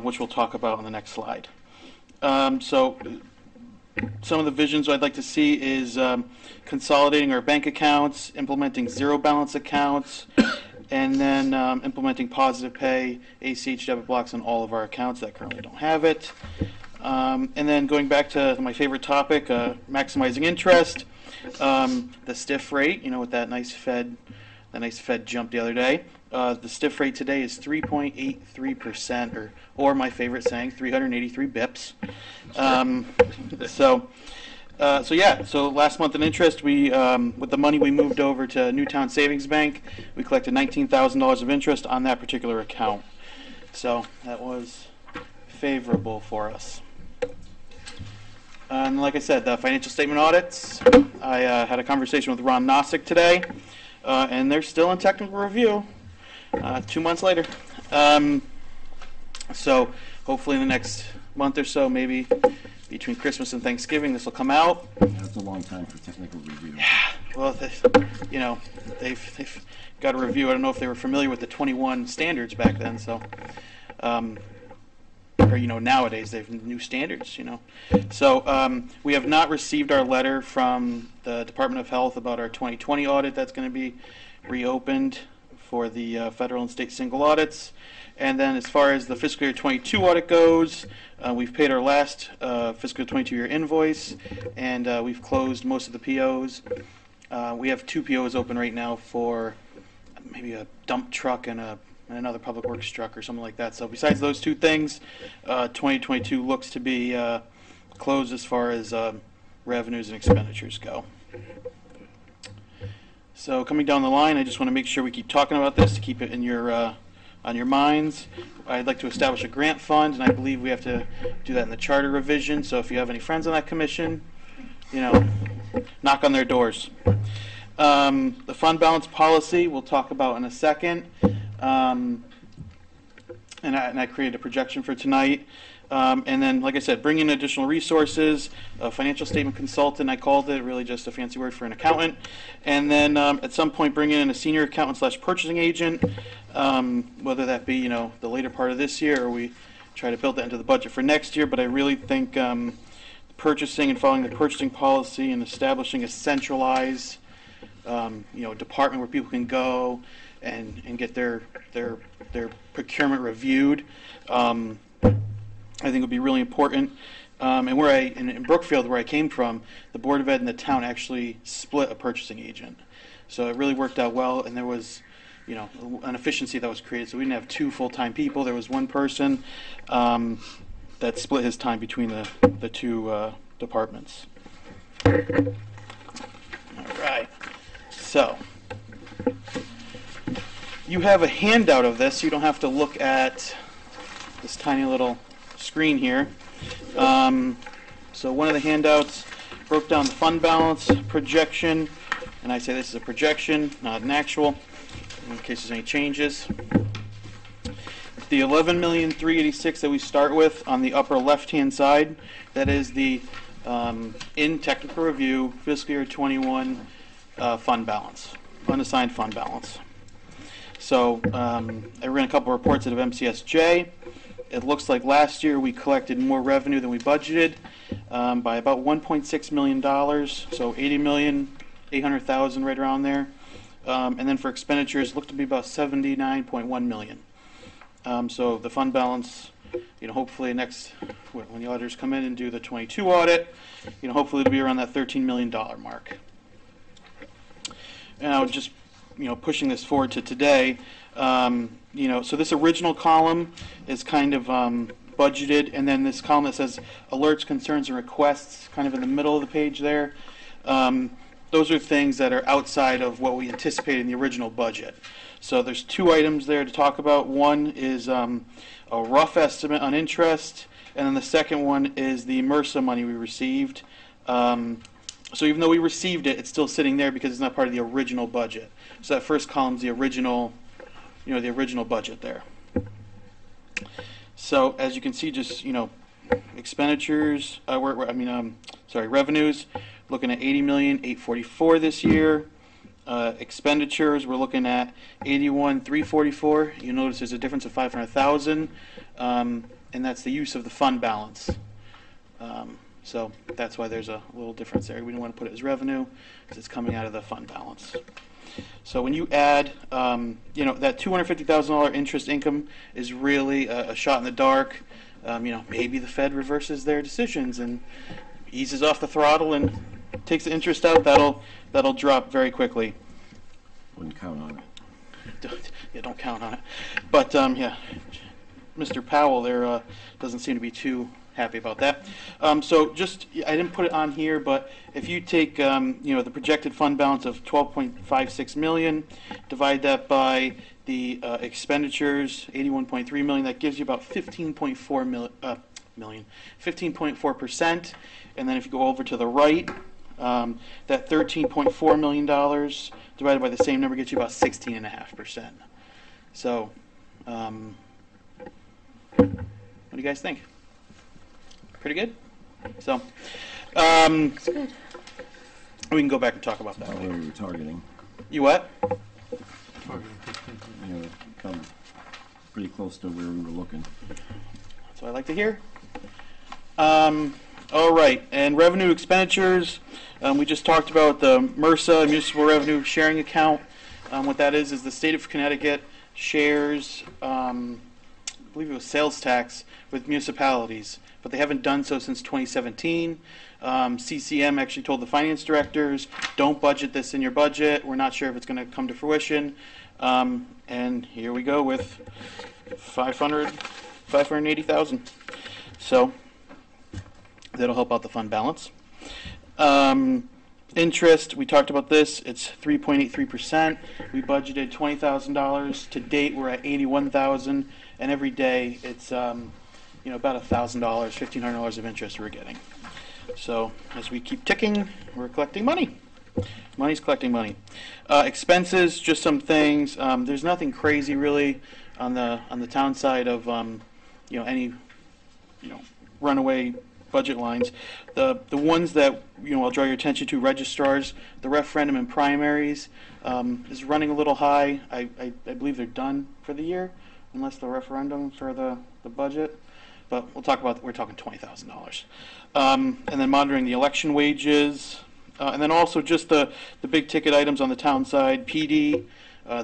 [SPEAKER 7] which we'll talk about on the next slide. So some of the visions I'd like to see is consolidating our bank accounts, implementing zero balance accounts, and then implementing positive pay, ACH debit blocks on all of our accounts that currently don't have it. And then going back to my favorite topic, maximizing interest, the stiff rate, with that nice Fed jump the other day. The stiff rate today is 3.83%, or my favorite saying, 383 bips. So last month in interest, we with the money we moved over to Newtown Savings Bank, we collected $19,000 of interest on that particular account. So that was favorable for us. And like I said, the financial statement audits, I had a conversation with Ron Nossick today, and they're still in technical review 2 months later. So hopefully in the next month or so, maybe between Christmas and Thanksgiving, this will come out.
[SPEAKER 8] That's a long time for technical review.
[SPEAKER 7] Well, they've got a review. I don't know if they were familiar with the 21 standards back then, so nowadays they have new standards, So we have not received our letter from the Department of Health about our 2020 audit that's going to be reopened for the federal and state single audits. And then as far as the fiscal year 22 audit goes, we've paid our last fiscal 22 year invoice, and we've closed most of the POs. We have 2 POs open right now for maybe a dump truck and another public works truck or something like that. So besides those 2 things, 2022 looks to be closed as far as revenues and expenditures go. So coming down the line, I just want to make sure we keep talking about this to keep it in your on your minds. I'd like to establish a grant fund, and I believe we have to do that in the charter revision. So if you have any friends on that commission, knock on their doors. The fund balance policy we'll talk about in a second. And I created a projection for tonight. And then, like I said, bring in additional resources, a financial statement consultant, I called it, really just a fancy word for an accountant. And then at some point bring in a senior accountant / purchasing agent, whether that be, the later part of this year or we try to build that into the budget for next year. But I really think purchasing and following the purchasing policy and establishing a centralized, department where people can go and get their procurement reviewed, I think would be really important. And in Brookfield, where I came from, the Board of Ed and the town actually split a purchasing agent. So it really worked out well, and there was, an efficiency that was created. So we didn't have 2 full-time people. There was one person that split his time between the 2 departments. All right. So you have a handout of this. You don't have to look at this tiny little screen here. So one of the handouts broke down the fund balance projection, and I say this is a projection, not an actual, in case there's any changes. The $11,386,000 that we start with on the upper left-hand side, that is the in technical review fiscal year 21 fund balance, unassigned fund balance. So I ran a couple reports out of MCSJ. It looks like last year we collected more revenue than we budgeted by about $1.6 million, so $80,800,000 right around there. And then for expenditures, it looked to be about $79.1 million. So the fund balance, hopefully when the auditors come in and do the 22 audit, hopefully it'll be around that $13 million mark. And I was just, pushing this forward to today. So this original column is kind of budgeted, and then this column that says alerts, concerns, and requests, kind of in the middle of the page there. Those are things that are outside of what we anticipated in the original budget. So there's 2 items there to talk about. One is a rough estimate on interest, and then the second one is the MRSA money we received. So even though we received it, it's still sitting there because it's not part of the original budget. So that first column is the original, the original budget there. So as you can see, just expenditures, revenues, looking at $80,844,000 this year. Expenditures, we're looking at $81,344,000. You notice there's a difference of $500,000, and that's the use of the fund balance. So that's why there's a little difference there. We didn't want to put it as revenue because it's coming out of the fund balance. So when you add, that $250,000 interest income is really a shot in the dark. Maybe the Fed reverses their decisions and eases off the throttle and takes the interest out. That'll drop very quickly.
[SPEAKER 8] Wouldn't count on it.
[SPEAKER 7] Don't count on it. But Mr. Powell there doesn't seem to be too happy about that. So just, I didn't put it on here, but if you take, the projected fund balance of $12.56 million, divide that by the expenditures, $81.3 million, that gives you about 15.4%. And then if you go over to the right, that $13.4 million divided by the same number gets you about 16.5%. So, what do you guys think? Pretty good? So,
[SPEAKER 1] Good.
[SPEAKER 7] we can go back and talk about that
[SPEAKER 8] Not
[SPEAKER 7] later.
[SPEAKER 8] where we were targeting.
[SPEAKER 7] You what?
[SPEAKER 8] Come pretty close to where we were looking.
[SPEAKER 7] That's what I like to hear. All right, and revenue expenditures. We just talked about the MRSA, Municipal Revenue Sharing Account. What that is the state of Connecticut shares believe it was sales tax with municipalities, but they haven't done so since 2017. CCM actually told the finance directors, don't budget this in your budget. We're not sure if it's going to come to fruition. And here we go with 580,000. So that'll help out the fund balance. Interest, we talked about this. It's 3.83%. We budgeted $20,000. To date, we're at $81,000, and every day it's about $1,000, $1,500 of interest we're getting. So as we keep ticking, we're collecting money. Money's collecting money. Expenses, just some things. There's nothing crazy really on the town side of any runaway budget lines. The ones that I'll draw your attention to: registrars, the referendum and primaries is running a little high. I believe they're done for the year, unless the referendum for the budget. But we're talking $20,000. And then monitoring the election wages, and then also just the big ticket items on the town side. PD,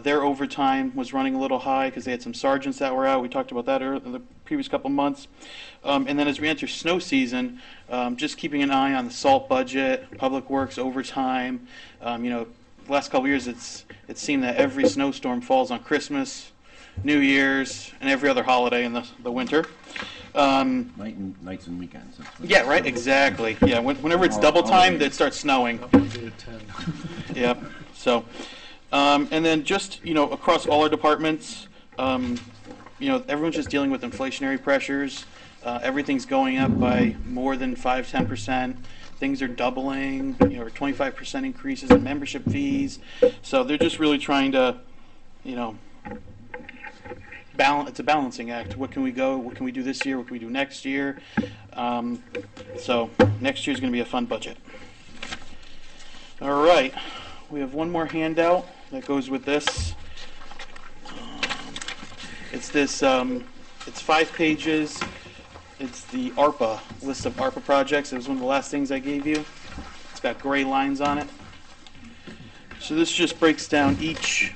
[SPEAKER 7] their overtime was running a little high because they had some sergeants that were out. We talked about that in the previous couple months. And then as we enter snow season, just keeping an eye on the salt budget, public works overtime. The last couple of years, it's seemed that every snowstorm falls on Christmas, New Year's, and every other holiday in the winter.
[SPEAKER 8] Nights and weekends.
[SPEAKER 7] Yeah, right, exactly. Yeah, whenever it's double time, it starts snowing. Yeah, so, and then just, across all our departments, everyone's just dealing with inflationary pressures. Everything's going up by more than 5-10%. Things are doubling, or 25% increases in membership fees. So they're just really trying to, it's a balancing act. What can we do this year? What can we do next year? So next year's going to be a fun budget. All right. We have one more handout that goes with this. It's 5 pages. It's the ARPA, list of ARPA projects. It was one of the last things I gave you. It's got gray lines on it. So this just breaks down each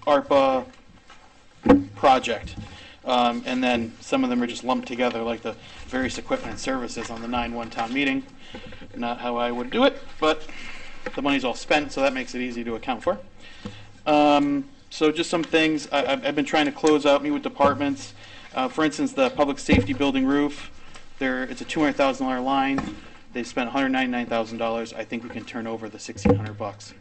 [SPEAKER 7] ARPA project. And then some of them are just lumped together, like the various equipment and services on the 9/1 town meeting. Not how I would do it, but the money's all spent, so that makes it easy to account for. So just some things. I've been trying to close out, meet with departments. For instance, the public safety building roof, it's a $200,000 line. They've spent $199,000. I think we can turn over the $1,600.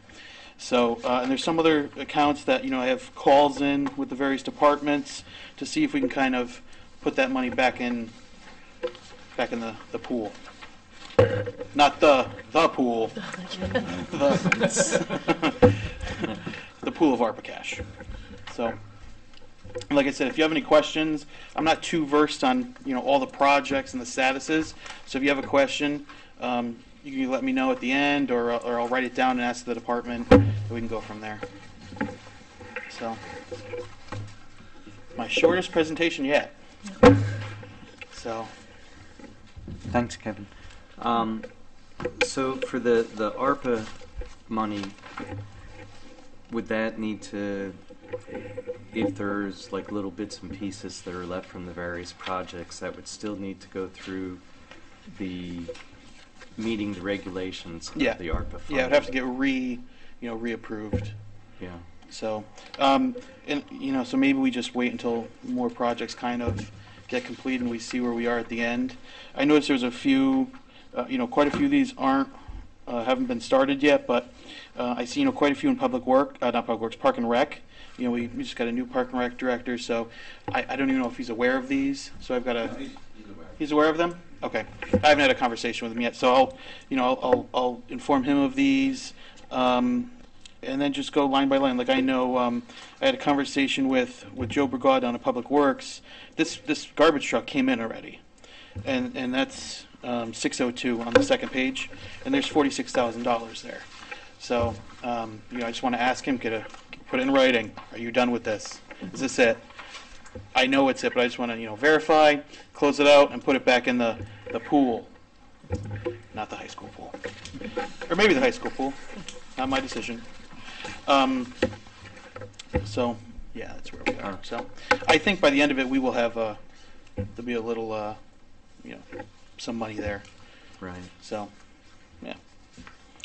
[SPEAKER 7] So, and there's some other accounts that, I have calls in with the various departments to see if we can kind of put that money back in the pool. Not the pool. The pool of ARPA cash. So, like I said, if you have any questions, I'm not too versed on all the projects and the statuses. So if you have a question, you can let me know at the end, or I'll write it down and ask the department, and we can go from there. So, my shortest presentation yet. So,
[SPEAKER 4] Thanks, Kevin. So for the ARPA money, would that need to, if there's like little bits and pieces that are left from the various projects, that would still need to go through the meeting the regulations of the ARPA fund?
[SPEAKER 7] Yeah, it would have to get reapproved.
[SPEAKER 4] Yeah.
[SPEAKER 7] So, so maybe we just wait until more projects kind of get complete and we see where we are at the end. I noticed there's a few, quite a few of these haven't been started yet, but I see, quite a few in Park and Rec. We just got a new Park and Rec director, so I don't even know if he's aware of these. So I've got to. He's aware of them? Okay. I haven't had a conversation with him yet, so I'll inform him of these, and then just go line by line. Like I know, I had a conversation with Joe Brigade on a Public Works. This garbage truck came in already, and that's 602 on the second page, and there's $46,000 there. So, I just want to ask him, put it in writing. Are you done with this? Is this it? I know it's it, but I just want to, verify, close it out, and put it back in the pool. Not the high school pool. Or maybe the high school pool. Not my decision. So, Yeah, that's where we are. So I think by the end of it, we will have, there'll be a little, some money there.
[SPEAKER 4] Right.
[SPEAKER 7] So, yeah.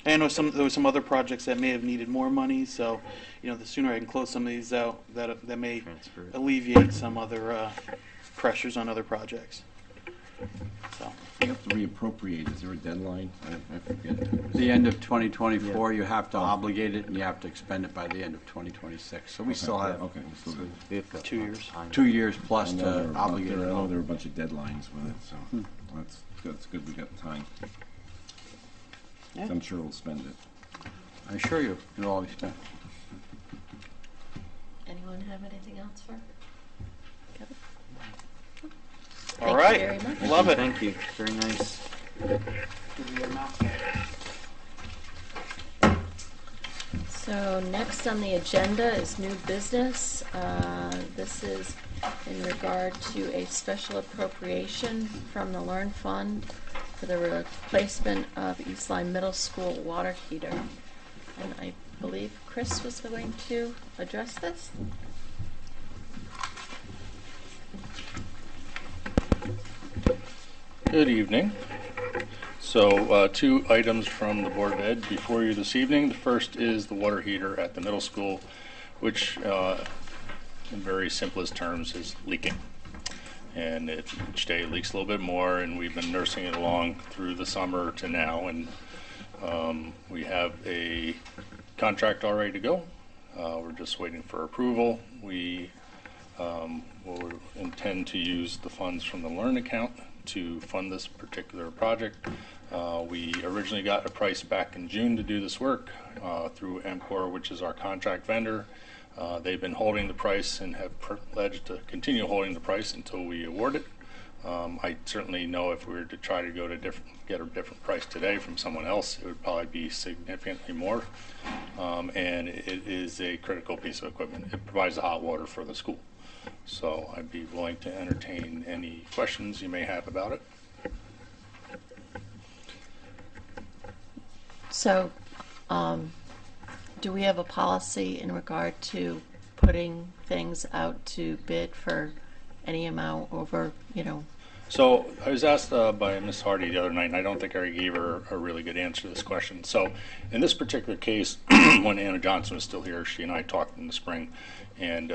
[SPEAKER 7] And I know there were some other projects that may have needed more money, so, the sooner I can close some of these out, that may
[SPEAKER 4] Transfer it.
[SPEAKER 7] alleviate some other pressures on other projects. So,
[SPEAKER 8] You have to reappropriate, is there a deadline? I forget.
[SPEAKER 5] The end of 2024, you have to obligate it, and you have to expend it by the end of 2026. So we still have
[SPEAKER 8] Okay, we still good.
[SPEAKER 4] We've got
[SPEAKER 7] 2 years.
[SPEAKER 4] time.
[SPEAKER 5] 2 years
[SPEAKER 8] I
[SPEAKER 5] plus
[SPEAKER 8] know
[SPEAKER 5] to
[SPEAKER 8] there are
[SPEAKER 5] obligate it
[SPEAKER 8] I know
[SPEAKER 5] all.
[SPEAKER 8] there are a bunch of deadlines with it, so that's good we got time.
[SPEAKER 7] Yeah.
[SPEAKER 8] I'm sure we'll spend it.
[SPEAKER 5] I assure you, it'll all be spent.
[SPEAKER 1] Anyone have anything else for Kevin?
[SPEAKER 7] All
[SPEAKER 1] Thank you
[SPEAKER 7] right.
[SPEAKER 1] very much.
[SPEAKER 7] Love it.
[SPEAKER 4] Thank you. Very nice.
[SPEAKER 1] So next on the agenda is new business. This is in regard to a special appropriation from the Learn Fund for the replacement of East Lyme Middle School water heater. And I believe Chris was going to address this.
[SPEAKER 9] Good evening. So, two items from the Board of Ed before you this evening. The first is the water heater at the middle school, which, in very simplest terms, is leaking. And each day it leaks a little bit more, and we've been nursing it along through the summer to now. And we have a contract all ready to go. We're just waiting for approval. We will intend to use the funds from the Learn account to fund this particular project. We originally got a price back in June to do this work through MCOR, which is our contract vendor. They've been holding the price and have pledged to continue holding the price until we award it. I certainly know if we were to try to go to get a different price today from someone else, it would probably be significantly more. And it is a critical piece of equipment. It provides the hot water for the school. So I'd be willing to entertain any questions you may have about it.
[SPEAKER 1] So, do we have a policy in regard to putting things out to bid for any amount over,
[SPEAKER 9] So I was asked by Ms. Hardy the other night, and I don't think I gave her a really good answer to this question. So in this particular case, when Anna Johnson was still here, she and I talked in the spring, and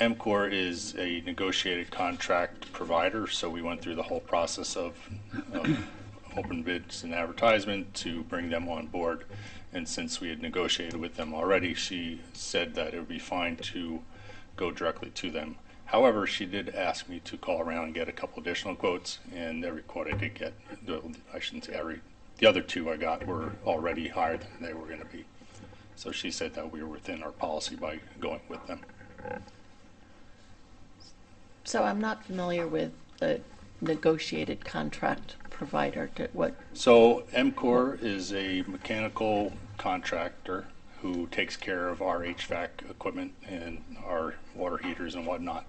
[SPEAKER 9] MCOR is a negotiated contract provider, so we went through the whole process of open bids and advertisement to bring them on board. And since we had negotiated with them already, she said that it would be fine to go directly to them. However, she did ask me to call around and get a couple additional quotes, and every quote I did get, I shouldn't say every, the other two I got were already higher than they were going to be. So she said that we were within our policy by going with them.
[SPEAKER 1] So I'm not familiar with the negotiated contract provider.
[SPEAKER 9] So MCOR is a mechanical contractor who takes care of our HVAC equipment and our water heaters and whatnot.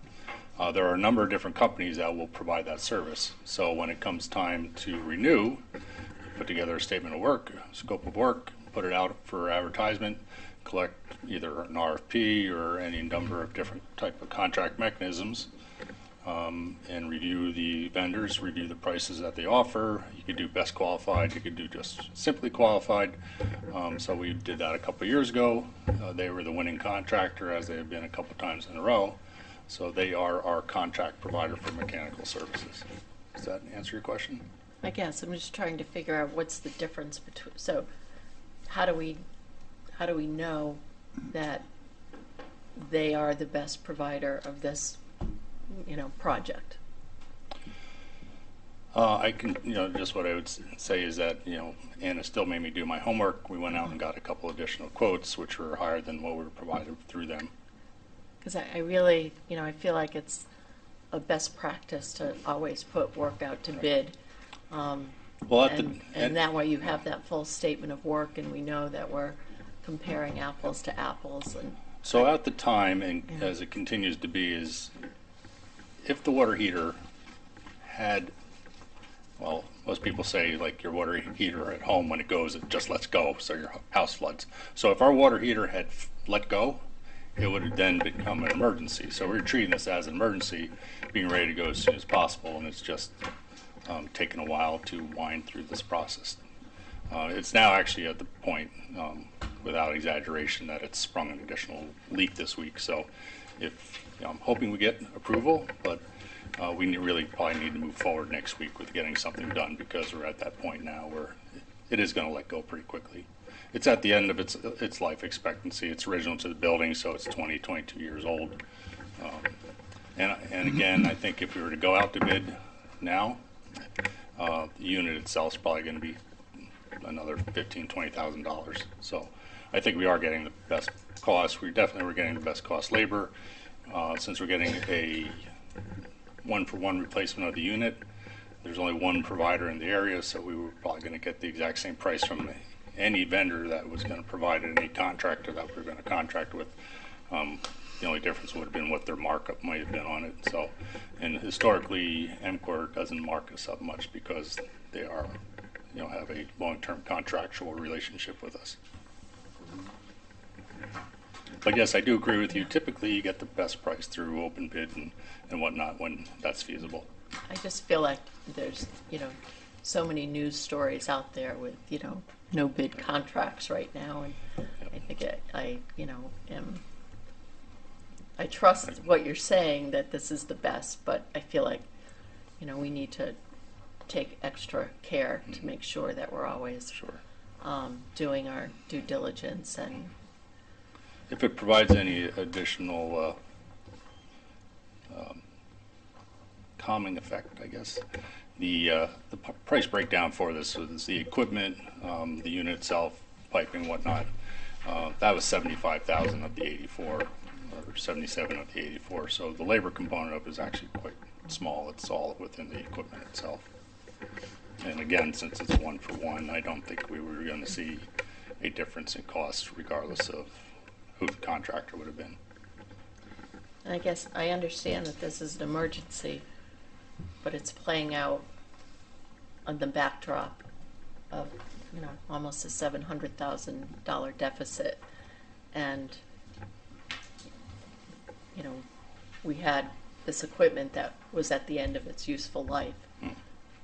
[SPEAKER 9] There are a number of different companies that will provide that service. So when it comes time to renew, put together a statement of work, scope of work, put it out for advertisement, collect either an RFP or any number of different type of contract mechanisms, and review the vendors, review the prices that they offer. You could do best qualified, you could do just simply qualified. So we did that a couple of years ago. They were the winning contractor, as they have been a couple of times in a row. So they are our contract provider for mechanical services. Does that answer your question?
[SPEAKER 1] I guess I'm just trying to figure out what's the difference between. So, how do we know that they are the best provider of this, project?
[SPEAKER 9] I can, just what I would say is that, Anna still made me do my homework. We went out and got a couple additional quotes, which were higher than what we were provided through them.
[SPEAKER 1] Because I really, I feel like it's a best practice to always put work out to bid.
[SPEAKER 9] Well,
[SPEAKER 1] and that way you have that full statement of work, and we know that we're comparing apples to apples. And
[SPEAKER 9] so at the time, and as it continues to be, is if the water heater had, well, most people say like your water heater at home, when it goes, it just lets go, so your house floods. So if our water heater had let go it would have then become an emergency. So we're treating this as an emergency, being ready to go as soon as possible, and it's just taken a while to wind through this process. It's now actually at the point, without exaggeration, that it's sprung an additional leak this week. So I'm hoping we get approval, but we really probably need to move forward next week with getting something done, because we're at that point now where it is going to let go pretty quickly. It's at the end of its life expectancy. It's original to the building, so it's 22 years old. And again, I think if we were to go out to bid now, the unit itself is probably going to be another $15,000-$20,000. So I think we are getting the best cost. We definitely were getting the best cost labor. Since we're getting a one-for-one replacement of the unit, there's only one provider in the area, so we were probably going to get the exact same price from any vendor that was going to provide it, any contractor that we were going to contract with. The only difference would have been what their markup might have been on it. So, and historically, MCOR doesn't mark us up much because they are, have a long-term contractual relationship with us. But yes, I do agree with you. Typically, you get the best price through open bid and whatnot when that's feasible.
[SPEAKER 1] I just feel like there's, so many news stories out there with, no bid contracts right now, and I think I trust what you're saying, that this is the best, but I feel like, we need to take extra care to make sure that we're always doing our due diligence. And
[SPEAKER 9] if it provides any additional calming effect, I guess, the price breakdown for this is the equipment, the unit itself, piping, whatnot. That was $75,000 of the 84, or 77 of the 84. So the labor component of it is actually quite small. It's all within the equipment itself. And again, since it's one for one, I don't think we were going to see a difference in cost regardless of who the contractor would have been.
[SPEAKER 1] I guess I understand that this is an emergency, but it's playing out on the backdrop of, almost a $700,000 deficit. And, we had this equipment that was at the end of its useful life.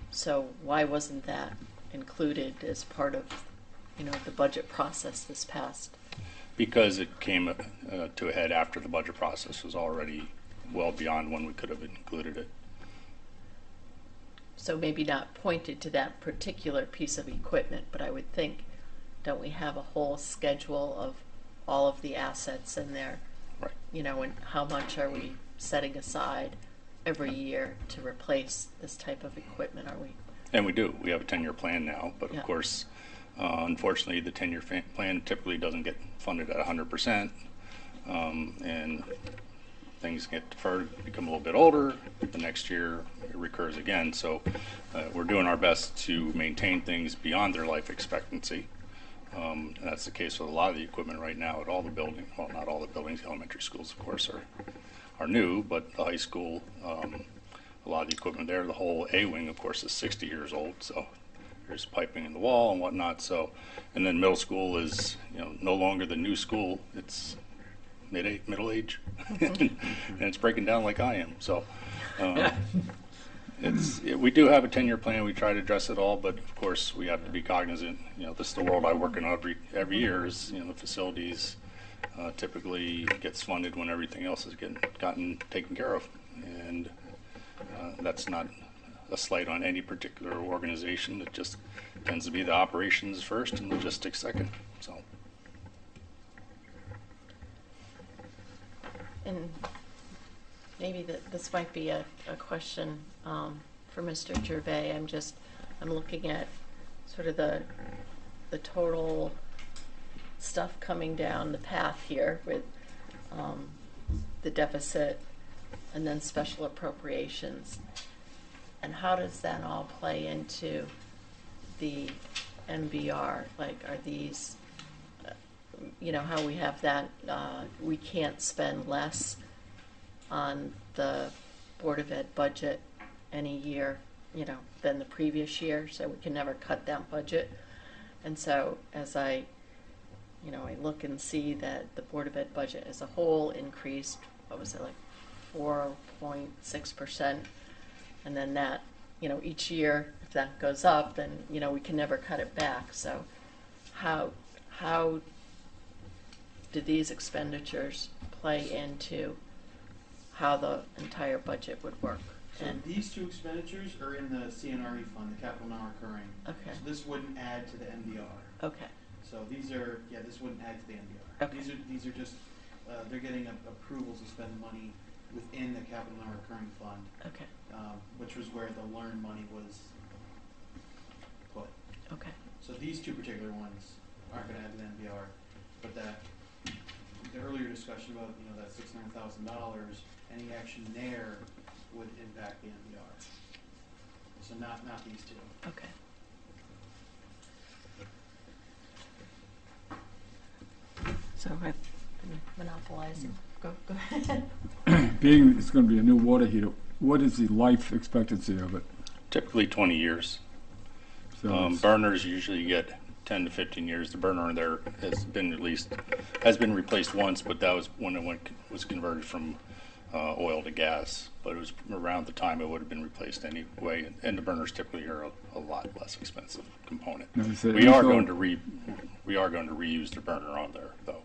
[SPEAKER 1] So why wasn't that included as part of, the budget process this past?
[SPEAKER 9] Because it came to a head after the budget process was already well beyond when we could have included it.
[SPEAKER 1] So maybe not pointed to that particular piece of equipment, but I would think, don't we have a whole schedule of all of the assets in there?
[SPEAKER 9] Right.
[SPEAKER 1] And how much are we setting aside every year to replace this type of equipment? Are we?
[SPEAKER 9] And we do. We have a 10-year plan now, but
[SPEAKER 1] Yeah.
[SPEAKER 9] of course, unfortunately, the 10-year plan typically doesn't get funded at 100%, and things get deferred, become a little bit older. The next year it recurs again. So we're doing our best to maintain things beyond their life expectancy. And that's the case with a lot of the equipment right now at all the buildings. Well, not all the buildings. Elementary schools, of course, are new, but the high school, a lot of the equipment there, the whole A wing, of course, is 60 years old. So there's piping in the wall and whatnot. So, and then middle school is, no longer the new school. It's middle age, and it's breaking down like I am. So, we do have a 10-year plan. We try to address it all, but of course we have to be cognizant. This is the world I work in every year. Is the facilities typically gets funded when everything else is gotten taken care of, and that's not a slight on any particular organization. It just tends to be the operations first and logistics second. So.
[SPEAKER 1] And maybe this might be a question for Mr. Gervais. I'm looking at sort of the total stuff coming down the path here with the deficit and then special appropriations. And how does that all play into the MBR? Like, are these, how we have that, we can't spend less on the Board of Ed budget any year, than the previous year, so we can never cut that budget. And so as I you know, I look and see that the Board of Ed budget as a whole increased, what was it, like 4.6%? And then that, you know, each year, if that goes up, then, you know, we can never cut it back. So how do these expenditures play into how the entire budget would work?
[SPEAKER 7] So
[SPEAKER 1] And,
[SPEAKER 7] these two expenditures are in the CNRE fund, the capital non-recurring.
[SPEAKER 1] okay,
[SPEAKER 7] So this wouldn't add to the MDR.
[SPEAKER 1] okay,
[SPEAKER 7] So these are, this wouldn't add to the MDR.
[SPEAKER 1] Okay.
[SPEAKER 7] These are just, they're getting approval to spend money within the capital non-recurring fund,
[SPEAKER 1] okay,
[SPEAKER 7] which was where the Learn money was put.
[SPEAKER 1] okay,
[SPEAKER 7] So these two particular ones aren't gonna add to the MDR, but the earlier discussion about, you know, that $600,000, any action there would impact the MDR. So not these two.
[SPEAKER 1] okay. So I've been monopolizing. Go ahead.
[SPEAKER 2] Being it's going to be a new water heater, what is the life expectancy of it?
[SPEAKER 9] Typically 20 years.
[SPEAKER 2] So it's-
[SPEAKER 9] Burners usually get 10 to 15 years. The burner in there has been replaced once, but that was when it was converted from oil to gas. But it was around the time it would have been replaced anyway. And the burners typically are a lot less expensive component.
[SPEAKER 2] Now, you say
[SPEAKER 9] We are
[SPEAKER 2] EMCO
[SPEAKER 9] going to reuse the burner on there, though.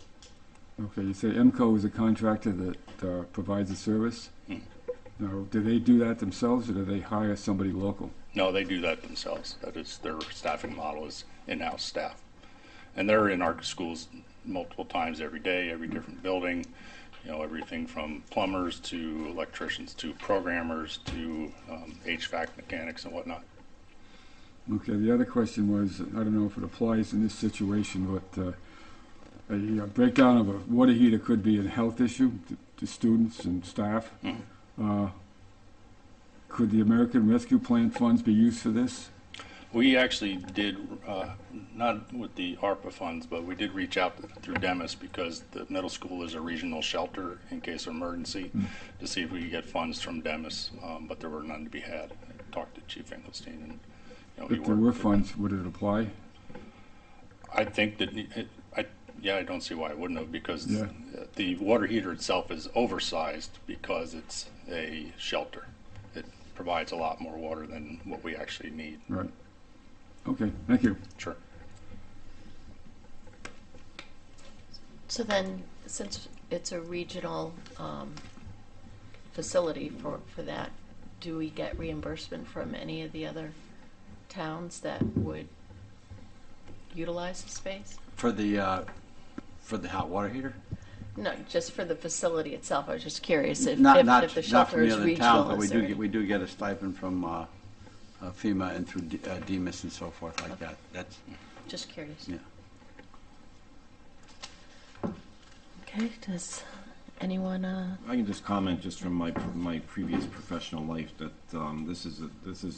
[SPEAKER 2] Okay, you say EMCO is a contractor that provides the service.
[SPEAKER 9] Hmm.
[SPEAKER 2] Now, do they do that themselves, or do they hire somebody local?
[SPEAKER 9] No, they do that themselves. That is their staffing model, is in-house staff. And they're in our schools multiple times every day, every different building. You know, everything from plumbers to electricians to programmers to HVAC mechanics and whatnot.
[SPEAKER 2] Okay, the other question was, I don't know if it applies in this situation, but a breakdown of a water heater could be a health issue to students and staff. Could the American Rescue Plan funds be used for this?
[SPEAKER 9] We actually did, not with the ARPA funds, but we did reach out through Demis because the middle school is a regional shelter in case of emergency to see if we could get funds from Demis, but there were none to be had. I talked to Chief Finkelstein and, you know, he
[SPEAKER 2] If there
[SPEAKER 9] worked
[SPEAKER 2] were
[SPEAKER 9] with-
[SPEAKER 2] funds, would it apply?
[SPEAKER 9] I think that, I don't see why it wouldn't have, because
[SPEAKER 2] Yeah.
[SPEAKER 9] the water heater itself is oversized because it's a shelter. It provides a lot more water than what we actually need.
[SPEAKER 2] Right. Okay, thank you.
[SPEAKER 9] Sure.
[SPEAKER 1] So then, since it's a regional facility for that, do we get reimbursement from any of the other towns that would utilize the space?
[SPEAKER 5] For the hot water heater?
[SPEAKER 1] No, just for the facility itself. I was just curious if
[SPEAKER 5] Not
[SPEAKER 1] the
[SPEAKER 5] from
[SPEAKER 1] shelter
[SPEAKER 5] the
[SPEAKER 1] is
[SPEAKER 5] other
[SPEAKER 1] regional.
[SPEAKER 5] towns, but
[SPEAKER 1] is there
[SPEAKER 5] we do get a stipend from FEMA and through DEMIS and so forth like that. That's,
[SPEAKER 1] Just curious.
[SPEAKER 5] yeah.
[SPEAKER 1] Okay, does anyone,
[SPEAKER 8] I can just comment just from my previous professional life that this is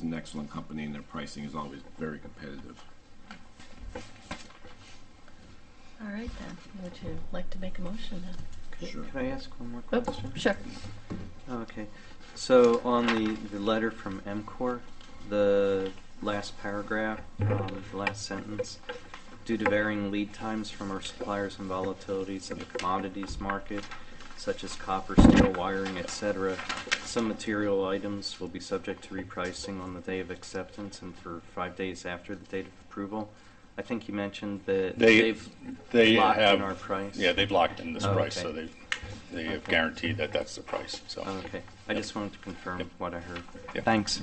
[SPEAKER 8] an excellent company and their pricing is always very competitive.
[SPEAKER 1] all right then, would you like to make a motion then?
[SPEAKER 8] Sure.
[SPEAKER 4] Can I ask one more
[SPEAKER 1] Oh,
[SPEAKER 4] question?
[SPEAKER 1] sure.
[SPEAKER 4] Okay, so on the letter from MCOR, the last paragraph, the last sentence, due to varying lead times from our suppliers and volatilities of the commodities market, such as copper, steel, wiring, etc., some material items will be subject to repricing on the day of acceptance and for 5 days after the date of approval. I think you mentioned that
[SPEAKER 9] They
[SPEAKER 4] locked
[SPEAKER 9] have
[SPEAKER 4] in our price.
[SPEAKER 9] Yeah, they've locked in this
[SPEAKER 4] Oh,
[SPEAKER 9] price,
[SPEAKER 4] okay.
[SPEAKER 9] so they have
[SPEAKER 4] Okay.
[SPEAKER 9] guaranteed that that's the price. So
[SPEAKER 4] Okay, I just wanted to confirm
[SPEAKER 9] Yep.
[SPEAKER 4] what I heard.
[SPEAKER 9] Yep.
[SPEAKER 4] Thanks.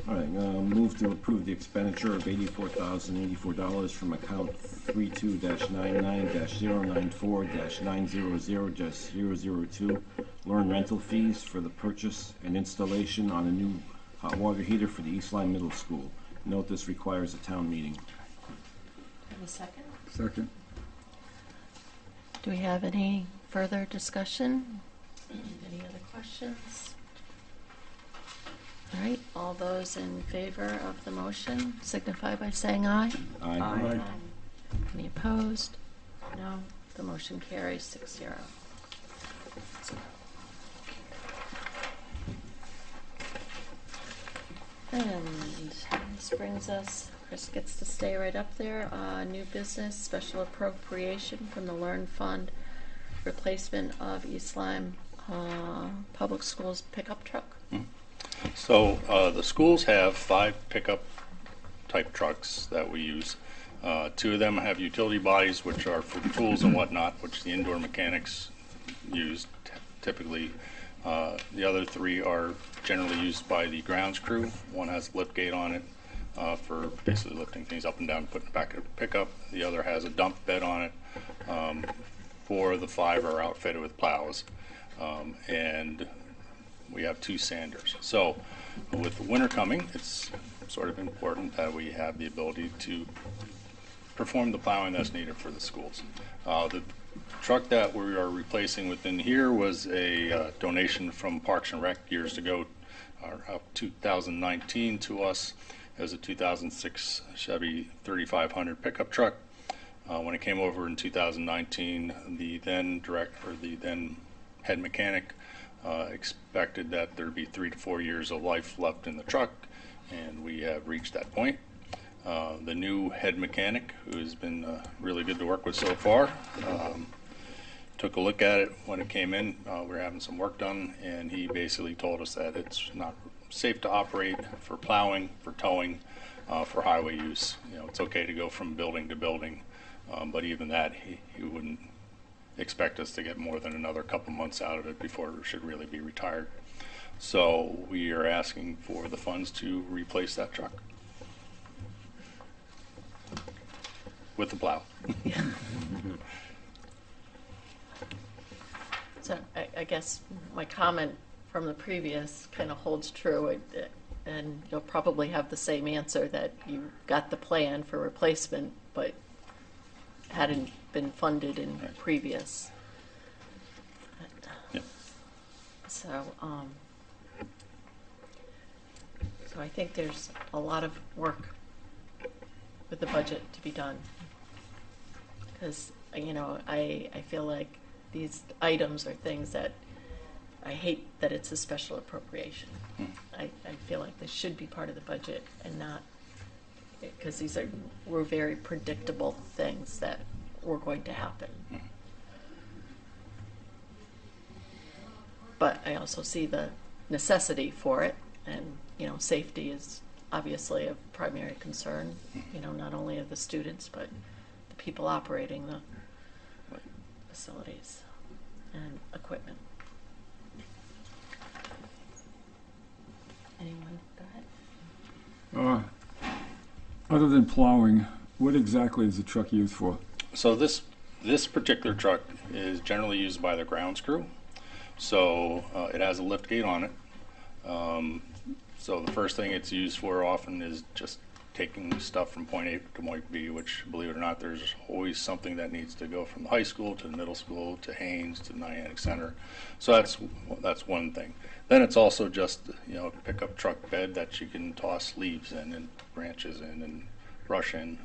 [SPEAKER 8] All right, move to approve the expenditure of $84,084 from account 32-99-094-900-002, Learn rental fees for the purchase and installation on a new hot water heater for the East Lyme Middle School. Note this requires a town meeting.
[SPEAKER 1] Have a second?
[SPEAKER 2] Second.
[SPEAKER 1] Do we have any further discussion? Any other questions? All right, all those in favor of the motion signify by saying aye.
[SPEAKER 8] Aye.
[SPEAKER 4] Aye.
[SPEAKER 1] Any opposed? No. The motion carries 6-0. And this brings us Chris gets to stay right up there. New business, special appropriation from the Learn Fund, replacement of East Lyme Public Schools pickup truck.
[SPEAKER 9] So the schools have 5 pickup type trucks that we use. 2 of them have utility bodies, which are for tools and whatnot, which the indoor mechanics use typically. The other 3 are generally used by the grounds crew. One has a lift gate on it for basically lifting things up and down, putting it back in a pickup. The other has a dump bed on it. 4 of the 5 are outfitted with plows. And we have 2 sanders. So with the winter coming, it's sort of important that we have the ability to perform the plowing that's needed for the schools. The truck that we are replacing within here was a donation from Parks and Rec years ago, 2019 to us. It was a 2006 Chevy 3500 pickup truck. When it came over in 2019, the then head mechanic expected that there'd be 3 to 4 years of life left in the truck, and we have reached that point. The new head mechanic, who's been really good to work with so far, took a look at it when it came in. We were having some work done, and he basically told us that it's not safe to operate for plowing, for towing, for highway use. You know, it's okay to go from building to building, but even that, he wouldn't expect us to get more than another couple months out of it before it should really be retired. So we are asking for the funds to replace that truck with the plow.
[SPEAKER 1] So I guess my comment from the previous kind of holds true, and you'll probably have the same answer, that you got the plan for replacement, but hadn't been funded in previous.
[SPEAKER 9] Yep.
[SPEAKER 1] So I think there's a lot of work with the budget to be done, because I feel like these items are things that I hate that it's a special appropriation. I feel like this should be part of the budget and not, because were very predictable things that were going to happen. But I also see the necessity for it, and safety is obviously a primary concern, not only of the students but the people operating the facilities and equipment. Anyone? Go ahead.
[SPEAKER 2] Other than plowing, what exactly is the truck used for?
[SPEAKER 9] So this particular truck is generally used by the grounds crew. So it has a lift gate on it. So the first thing it's used for often is just taking stuff from point A to point B, which, believe it or not, there's always something that needs to go from the high school to the middle school to Haynes to the Niantic Center. So that's one thing. Then it's also just a pickup truck bed that you can toss leaves in and branches in and brush in.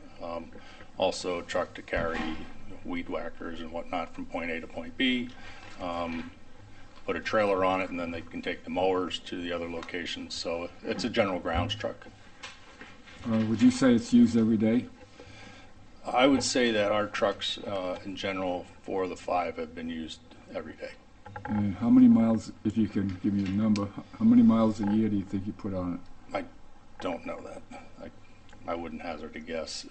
[SPEAKER 9] Also a truck to carry weed whackers and whatnot from point A to point B. Put a trailer on it, and then they can take the mowers to the other locations. So it's a general grounds truck.
[SPEAKER 2] Would you say it's used every day?
[SPEAKER 9] I would say that our trucks, in general, 4 of the 5 have been used every day.
[SPEAKER 2] And how many miles, if you can give me a number, how many miles a year do you think you put on it?
[SPEAKER 9] I don't know that. I wouldn't hazard a guess.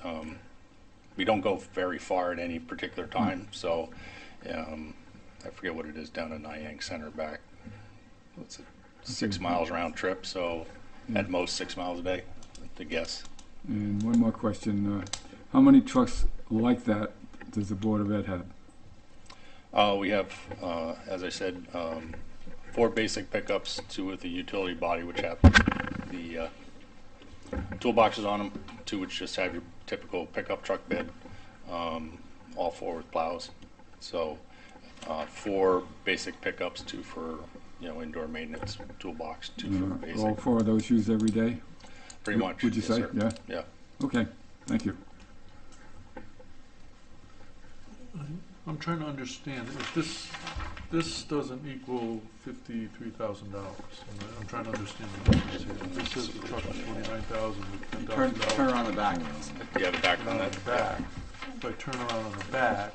[SPEAKER 9] We don't go very far at any particular time, so I forget what it is down in Niantic Center back. What's it? 6 miles round trip, so at most 6 miles a day, to guess.
[SPEAKER 2] And one more question. How many trucks like that does the Board of Ed have?
[SPEAKER 9] We have, as I said, 4 basic pickups, 2 with the utility body, which have the toolboxes on them, 2 which just have your typical pickup truck bed, all 4 with plows. So 4 basic pickups, 2 for indoor maintenance toolbox, 2 for basic.
[SPEAKER 2] All 4 of those used every day?
[SPEAKER 9] Pretty much.
[SPEAKER 2] Would you
[SPEAKER 9] yes,
[SPEAKER 2] say?
[SPEAKER 9] sir.
[SPEAKER 2] Yeah?
[SPEAKER 9] Yeah.
[SPEAKER 2] Okay, thank you.
[SPEAKER 10] I'm trying to understand, is this this doesn't equal $53,000. I'm trying to understand the difference here. This says the truck is 29,000 with $10,000.
[SPEAKER 5] Turn around the back.
[SPEAKER 9] Yeah, the back
[SPEAKER 10] Turn
[SPEAKER 9] on
[SPEAKER 10] around
[SPEAKER 9] that.
[SPEAKER 10] the back. If I turn around on the back,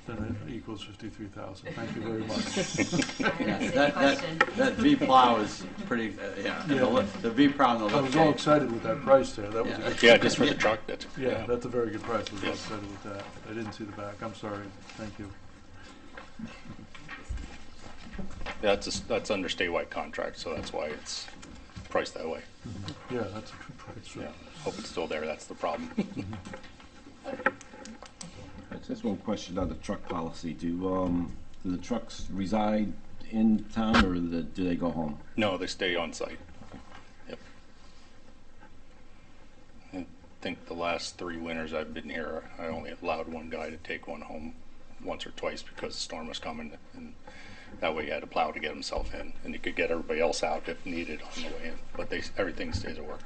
[SPEAKER 10] then it equals 53,000. Thank you very much.
[SPEAKER 5] That V plow is pretty, yeah, and the V plow and the
[SPEAKER 10] I
[SPEAKER 5] lift
[SPEAKER 10] was all
[SPEAKER 5] gate.
[SPEAKER 10] excited with that price there. That was a good.
[SPEAKER 9] Yeah, just for the truck, that's,
[SPEAKER 10] Yeah, that's a very good price. I was all
[SPEAKER 9] Yes.
[SPEAKER 10] excited with that. I didn't see the back. I'm sorry. Thank you.
[SPEAKER 9] that's under statewide contract, so that's why it's priced that way.
[SPEAKER 10] Yeah, that's a good price.
[SPEAKER 9] Yeah, hope it's still there, that's the problem.
[SPEAKER 8] Just one question on the truck policy. Do the trucks reside in town, or do they go home?
[SPEAKER 9] No, they stay on site. Yep. I think the last 3 winters I've been here, I only allowed one guy to take one home once or twice because the storm was coming, and that way he had to plow to get himself in, and he could get everybody else out if needed on the way in. But everything stays at work.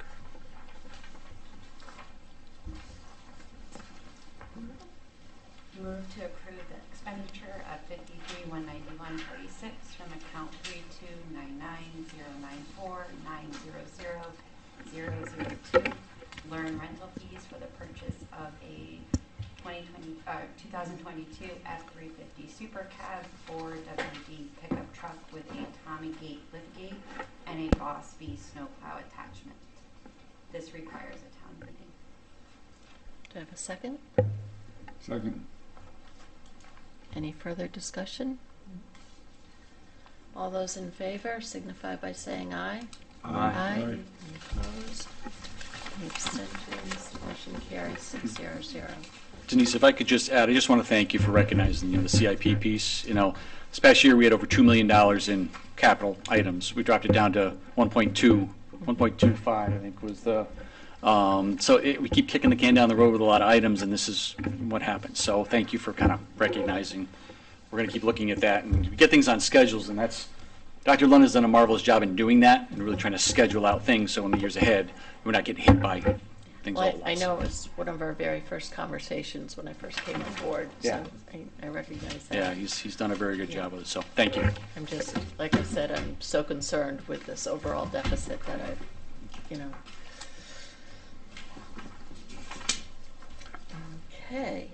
[SPEAKER 11] Move to approve the expenditure of $53,191.46 from account 32990949000002. Learn rental fees for the purchase of a 2022 F350 Super Cab or WD pickup truck with a Tommy Gate liftgate and a Boss B snowplow attachment. This requires a town meeting.
[SPEAKER 1] Do I have a second?
[SPEAKER 2] Second.
[SPEAKER 1] Any further discussion? All those in favor signify by saying aye.
[SPEAKER 2] Aye.
[SPEAKER 1] Any opposed? Any abstentions? Motion carries 600.
[SPEAKER 3] Denise, if I could just add, I just want to thank you for recognizing, the CIP piece. This past year we had over $2 million in capital items. We dropped it down to 1.25, I think was the. We keep kicking the can down the road with a lot of items, and this is what happens. So thank you for kind of recognizing. We're going to keep looking at that and get things on schedules, and that's. Dr. Lund has done a marvelous job in doing that and really trying to schedule out things so in the years ahead we're not getting hit by things all
[SPEAKER 1] Well,
[SPEAKER 3] at once.
[SPEAKER 1] I know it was one of our very first conversations when I first came on board, so
[SPEAKER 3] Yeah.
[SPEAKER 1] I recognize that.
[SPEAKER 3] Yeah, he's done a very good job with it, so thank you.
[SPEAKER 1] I'm just, like I said, I'm so concerned with this overall deficit that Okay.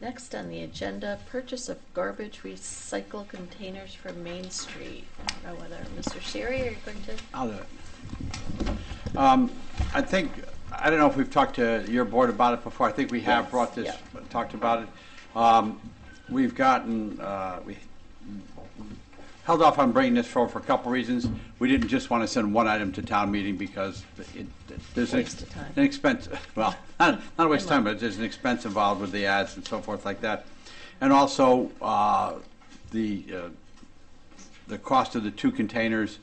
[SPEAKER 1] Next on the agenda, purchase of garbage recycle containers for Main Street. I don't know whether, Mr. Sherry, are you going to?
[SPEAKER 5] I'll do it. I don't know if we've talked to your board about it before. I think we have brought this, talked about it. We've gotten, we held off on bringing this forward for a couple reasons. We didn't just want to send one item to town meeting because there's
[SPEAKER 1] Waste of time.
[SPEAKER 5] an expense, well, not a waste of time, but there's an expense involved with the ads and so forth like that. And also, the cost of the 2 containers,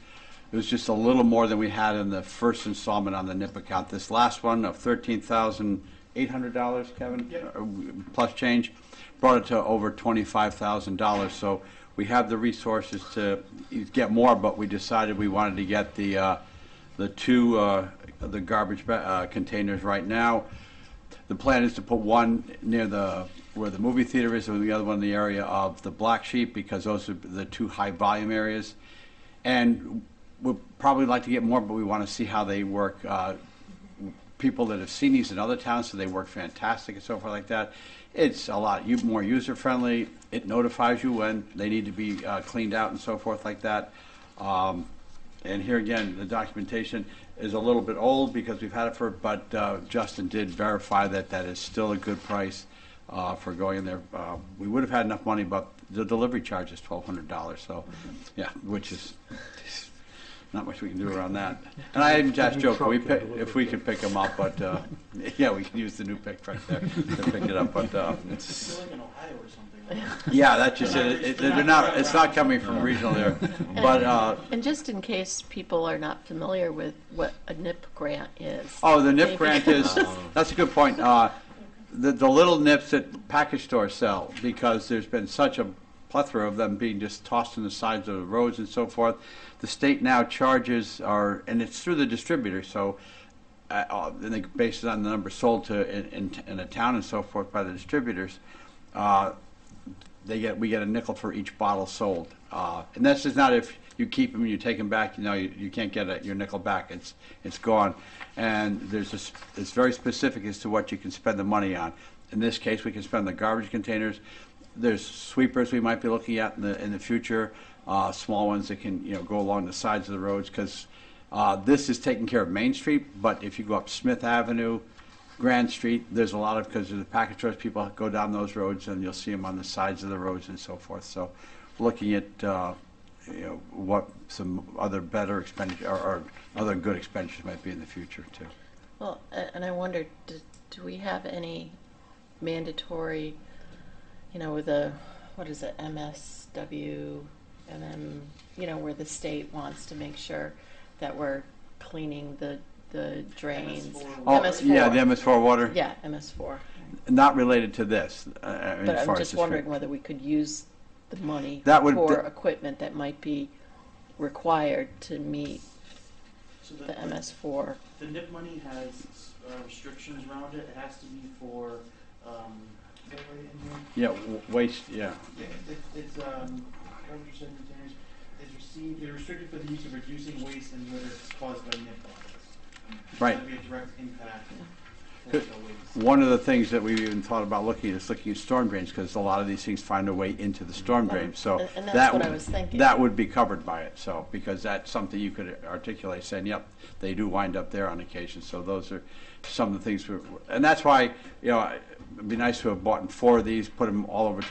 [SPEAKER 5] it was just a little more than we had in the first installment on the NIP account. This last one of $13,800, Kevin, plus change, brought it to over $25,000. So we have the resources to get more, but we decided we wanted to get the 2 the garbage containers right now. The plan is to put one near where the movie theater is, and the other one in the area of the Black Sheep, because those are the 2 high volume areas. And we'd probably like to get more, but we want to see how they work. People that have seen these in other towns, so they work fantastic and so forth like that. It's a lot more user-friendly. It notifies you when they need to be cleaned out and so forth like that. And here again, the documentation is a little bit old because we've had it but Justin did verify that that is still a good price for going in there. We would have had enough money, but the delivery charge is $1,200. So, yeah, which is not much we can do around that. And I even just joked, if we could pick them up, but yeah, we can use the new pick truck there to pick it up. But it's
[SPEAKER 7] like in Ohio or something.
[SPEAKER 5] yeah, that's just it. They're not. It's not coming from regional there, but.
[SPEAKER 1] And just in case people are not familiar with what a NIP grant is.
[SPEAKER 5] Oh, the NIP grant is, that's a good point. The little nips that package stores sell, because there's been such a plethora of them being just tossed on the sides of the roads and so forth. The state now charges and it's through the distributor, so and they base it on the number sold to in a town and so forth by the distributors. we get a nickel for each bottle sold. And that's just not if you keep them and you take them back, you can't get your nickel back. It's gone. And it's very specific as to what you can spend the money on. In this case, we can spend the garbage containers. There's sweepers we might be looking at in the future, small ones that can go along the sides of the roads, because this is taking care of Main Street, but if you go up Smith Avenue, Grand Street, there's a lot of, because of the package stores, people go down those roads and you'll see them on the sides of the roads and so forth. So looking at what some other better expenditure or other good expenditures might be in the future too.
[SPEAKER 1] Well, and I wondered, do we have any mandatory, with what is it, MSW, where the state wants to make sure that we're cleaning the drains.
[SPEAKER 5] Oh,
[SPEAKER 1] MS4.
[SPEAKER 5] yeah, the MS4 water.
[SPEAKER 1] Yeah, MS4.
[SPEAKER 5] Not related to this.
[SPEAKER 1] But I'm just wondering whether we could use the money for equipment that might be required to meet
[SPEAKER 12] So
[SPEAKER 1] the MS4.
[SPEAKER 12] The NIP money has restrictions around it. It has to be for,
[SPEAKER 5] Yeah, waste, yeah.
[SPEAKER 12] It's garbage recycling containers. They're restricted for the use of reducing waste and litter caused by NIP bottles.
[SPEAKER 5] Right.
[SPEAKER 12] It's going to be a direct impact.
[SPEAKER 5] One of the things that we've even thought about looking at storm drains, because a lot of these things find their way into the storm drain. So
[SPEAKER 1] and that's what I was thinking.
[SPEAKER 5] That would be covered by it. So because that's something you could articulate, saying, "Yep, they do wind up there on occasion." So those are some of the things, and that's why it'd be nice to have bought 4 of these, put them all over,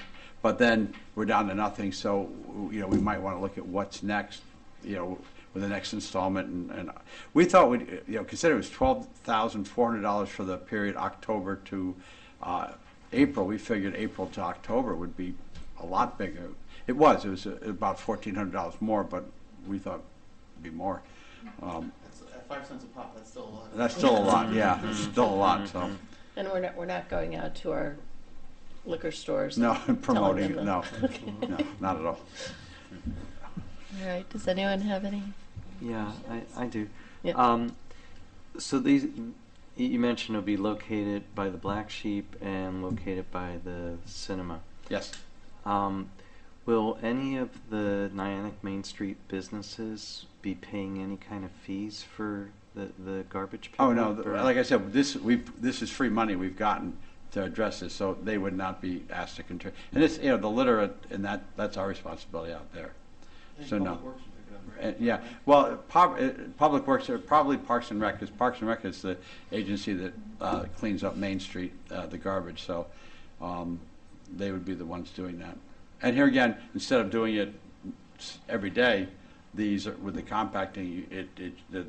[SPEAKER 5] but then we're down to nothing. So we might want to look at what's next. With the next installment, and we thought we'd consider it was $12,400 for the period October to April. We figured April to October would be a lot bigger. It was about $1,400 more, but we thought it'd be more.
[SPEAKER 12] That's at 5 cents a pop. That's still a lot.
[SPEAKER 5] That's still a lot, yeah. It's still a lot. So.
[SPEAKER 1] And we're not going out to our liquor stores.
[SPEAKER 5] No, promoting it.
[SPEAKER 1] them
[SPEAKER 5] No, no, not at all.
[SPEAKER 1] All right. Does anyone have any?
[SPEAKER 4] Yeah, I do.
[SPEAKER 1] Yeah.
[SPEAKER 4] So these, you mentioned, will be located by the Black Sheep and located by the cinema.
[SPEAKER 5] Yes.
[SPEAKER 4] Will any of the Niantic Main Street businesses be paying any kind of fees for the garbage pickup?
[SPEAKER 5] Oh no! Like I said, this is free money we've gotten to address this, so they would not be asked to contribute. And it's the litter, and that's our responsibility out there. So no. Yeah, well, Public Works are probably Parks and Rec, because Parks and Rec is the agency that cleans up Main Street, the garbage, so they would be the ones doing that. And here again, instead of doing it every day, these are, with the compacting, the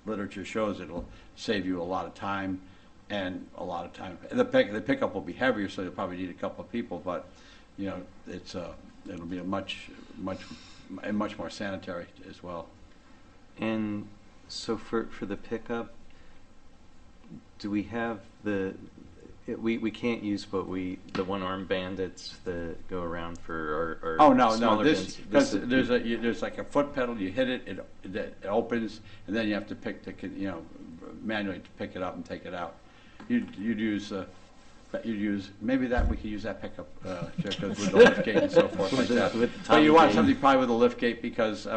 [SPEAKER 5] literature shows it'll save you a lot of time and a lot of time. The pickup will be heavier, so you'll probably need a couple of people, but it'll be a much more sanitary as well.
[SPEAKER 4] And so for the pickup, do we have we can't use the one-armed bandits that go around for our
[SPEAKER 5] oh no
[SPEAKER 4] smaller
[SPEAKER 5] this
[SPEAKER 4] bins?
[SPEAKER 5] because there's like a foot pedal, you hit it, it opens, and then you have to manually to pick it up and take it out. You'd use maybe that we could use that pickup because with the lift gate and so forth like that. But you want something probably with a lift gate because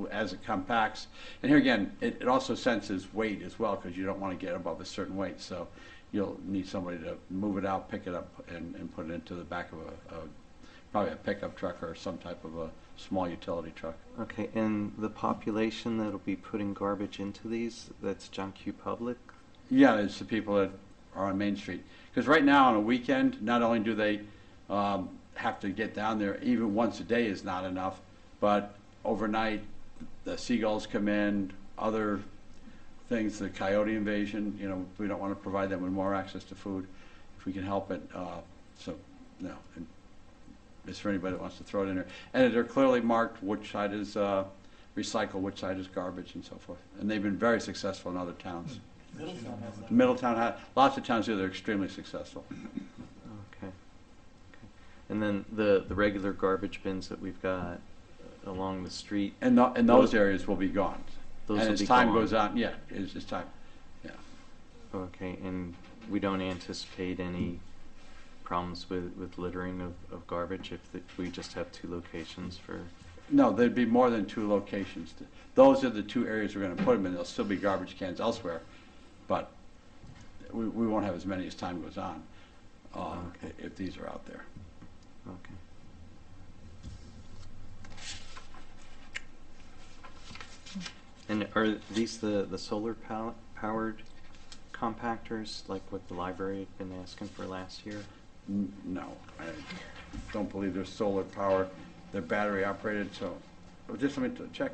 [SPEAKER 5] as it compacts, and here again it also senses weight as well, because you don't want to get above a certain weight, so you'll need somebody to move it out, pick it up, and put it into the back of probably a pickup truck or some type of a small utility truck.
[SPEAKER 4] Okay, and the population that'll be putting garbage into these, that's John Q. Public?
[SPEAKER 5] Yeah, it's the people that are on Main Street. Because right now on a weekend, not only do they have to get down there, even once a day is not enough, but overnight the seagulls come in, other things, the coyote invasion, we don't want to provide them with more access to food if we can help it. So, no, it's for anybody that wants to throw it in there. And they're clearly marked which side is recycle, which side is garbage, and so forth. And they've been very successful in other towns.
[SPEAKER 12] Middletown has that.
[SPEAKER 5] Middletown has, lots of towns do, they're extremely successful.
[SPEAKER 4] Okay. And then the regular garbage bins that we've got along the street.
[SPEAKER 5] And those areas will be gone.
[SPEAKER 4] Those
[SPEAKER 5] and
[SPEAKER 4] will
[SPEAKER 5] as
[SPEAKER 4] be
[SPEAKER 5] time
[SPEAKER 4] gone.
[SPEAKER 5] goes on, yeah, it's time. Yeah.
[SPEAKER 4] Okay, and we don't anticipate any problems with littering of garbage if we just have 2 locations for?
[SPEAKER 5] No, there'd be more than 2 locations. Those are the 2 areas we're going to put them in. There'll still be garbage cans elsewhere, but we won't have as many as time goes on if these are out there.
[SPEAKER 4] Okay. And are these the solar powered compactors, like what the library had been asking for last year?
[SPEAKER 5] No, I don't believe they're solar power. They're battery operated, so just let me check.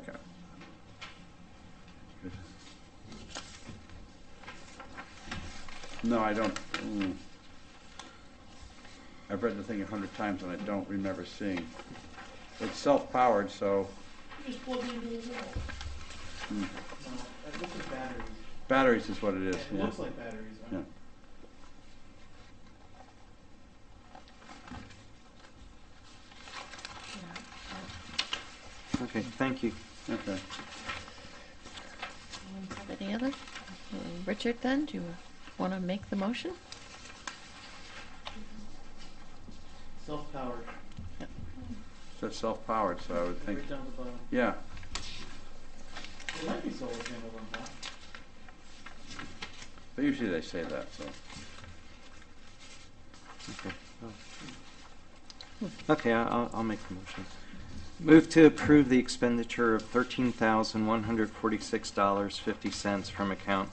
[SPEAKER 5] No, I don't. I've read the thing 100 times and I don't remember seeing. It's self-powered, so.
[SPEAKER 12] Just plug it into the wall. No, that looks like batteries.
[SPEAKER 5] Batteries is what it is.
[SPEAKER 12] It
[SPEAKER 5] Yeah.
[SPEAKER 12] looks like batteries.
[SPEAKER 5] Yeah.
[SPEAKER 4] Okay, thank you.
[SPEAKER 5] Okay.
[SPEAKER 1] Have any other? Richard, then, do you want to make the motion?
[SPEAKER 12] Self-powered.
[SPEAKER 5] So self-powered, so I would think.
[SPEAKER 12] Right down the bottom.
[SPEAKER 5] Yeah.
[SPEAKER 12] There might be solar panels on top.
[SPEAKER 5] But usually they say that, so.
[SPEAKER 4] Okay. Okay, I'll make the motion. Move to approve the expenditure of $13,146.50 from account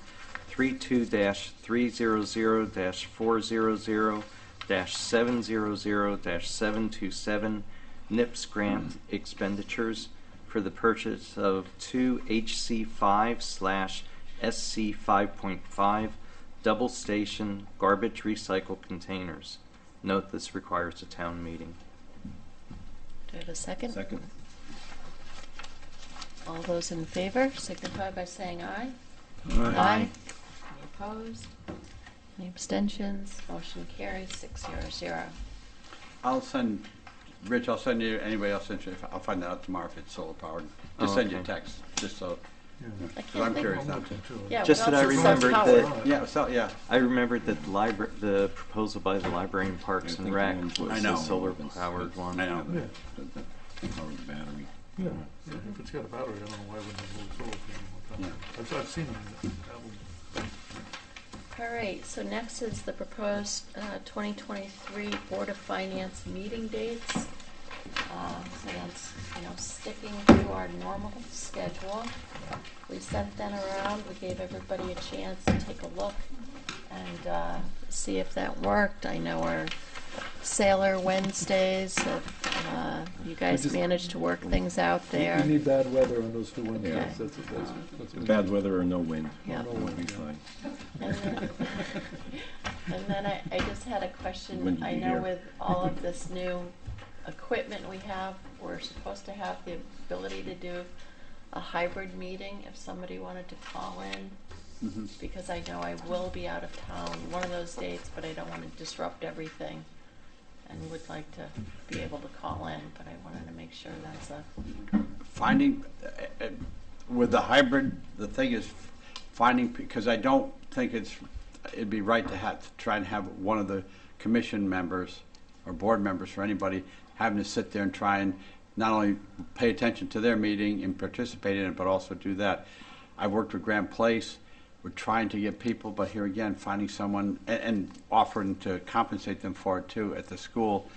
[SPEAKER 4] 32-300-400-700-727 NIPS grant expenditures for the purchase of 2 HC5/SC5.5 double station garbage recycle containers. Note this requires a town meeting.
[SPEAKER 1] Do I have a second?
[SPEAKER 8] Second.
[SPEAKER 1] All those in favor signify by saying aye.
[SPEAKER 4] Aye.
[SPEAKER 1] Any opposed? Any abstentions? Motion carries 600.
[SPEAKER 5] I'll send, Rich, I'll send you, anybody else interested, I'll find that out tomorrow if it's solar powered. Just
[SPEAKER 4] Oh,
[SPEAKER 5] send you a
[SPEAKER 4] okay.
[SPEAKER 5] text, just so,
[SPEAKER 10] Yeah.
[SPEAKER 1] I
[SPEAKER 5] because
[SPEAKER 1] can't
[SPEAKER 5] I'm
[SPEAKER 1] think.
[SPEAKER 5] curious
[SPEAKER 10] I'm
[SPEAKER 5] now
[SPEAKER 10] looking
[SPEAKER 5] too.
[SPEAKER 10] too.
[SPEAKER 1] Yeah,
[SPEAKER 4] Just
[SPEAKER 1] what
[SPEAKER 4] that I
[SPEAKER 1] else is
[SPEAKER 4] remembered
[SPEAKER 1] self-powered?
[SPEAKER 4] that
[SPEAKER 5] Yeah, so, yeah.
[SPEAKER 4] I remembered that the proposal by the Library and Parks
[SPEAKER 8] I
[SPEAKER 4] and
[SPEAKER 8] think
[SPEAKER 4] Rec
[SPEAKER 8] the
[SPEAKER 4] was
[SPEAKER 8] one was
[SPEAKER 5] I know.
[SPEAKER 4] the solar powered one.
[SPEAKER 5] I know.
[SPEAKER 10] Yeah,
[SPEAKER 8] Powered battery.
[SPEAKER 10] yeah, yeah, if it's got a battery, I don't know why it wouldn't have a little solar panel on top. I've seen them, that one.
[SPEAKER 1] All right, so next is the proposed 2023 Board of Finance meeting dates. So that's, sticking to our normal schedule. We sent that around, we gave everybody a chance to take a look and see if that worked. I know our Sailor Wednesdays, if you guys managed to work things out there.
[SPEAKER 10] You need bad weather on those 2
[SPEAKER 1] Okay.
[SPEAKER 10] Wednesdays, that's
[SPEAKER 8] Bad weather or no wind.
[SPEAKER 1] Yeah.
[SPEAKER 8] We'll be fine.
[SPEAKER 1] And then I just had a question.
[SPEAKER 8] When did
[SPEAKER 1] I
[SPEAKER 8] you
[SPEAKER 1] know
[SPEAKER 8] hear?
[SPEAKER 1] with all of this new equipment we have, we're supposed to have the ability to do a hybrid meeting if somebody wanted to call in, because I know I will be out of town one of those dates, but I don't want to disrupt everything and would like to be able to call in, but I wanted to make sure that's
[SPEAKER 5] Finding, with the hybrid, the thing is finding, because I don't think it'd be right to try and have one of the commission members or board members for anybody having to sit there and try and not only pay attention to their meeting and participate in it, but also do that. I've worked with Grant Place. We're trying to get people, but here again, finding someone and offering to compensate them for it too at the school.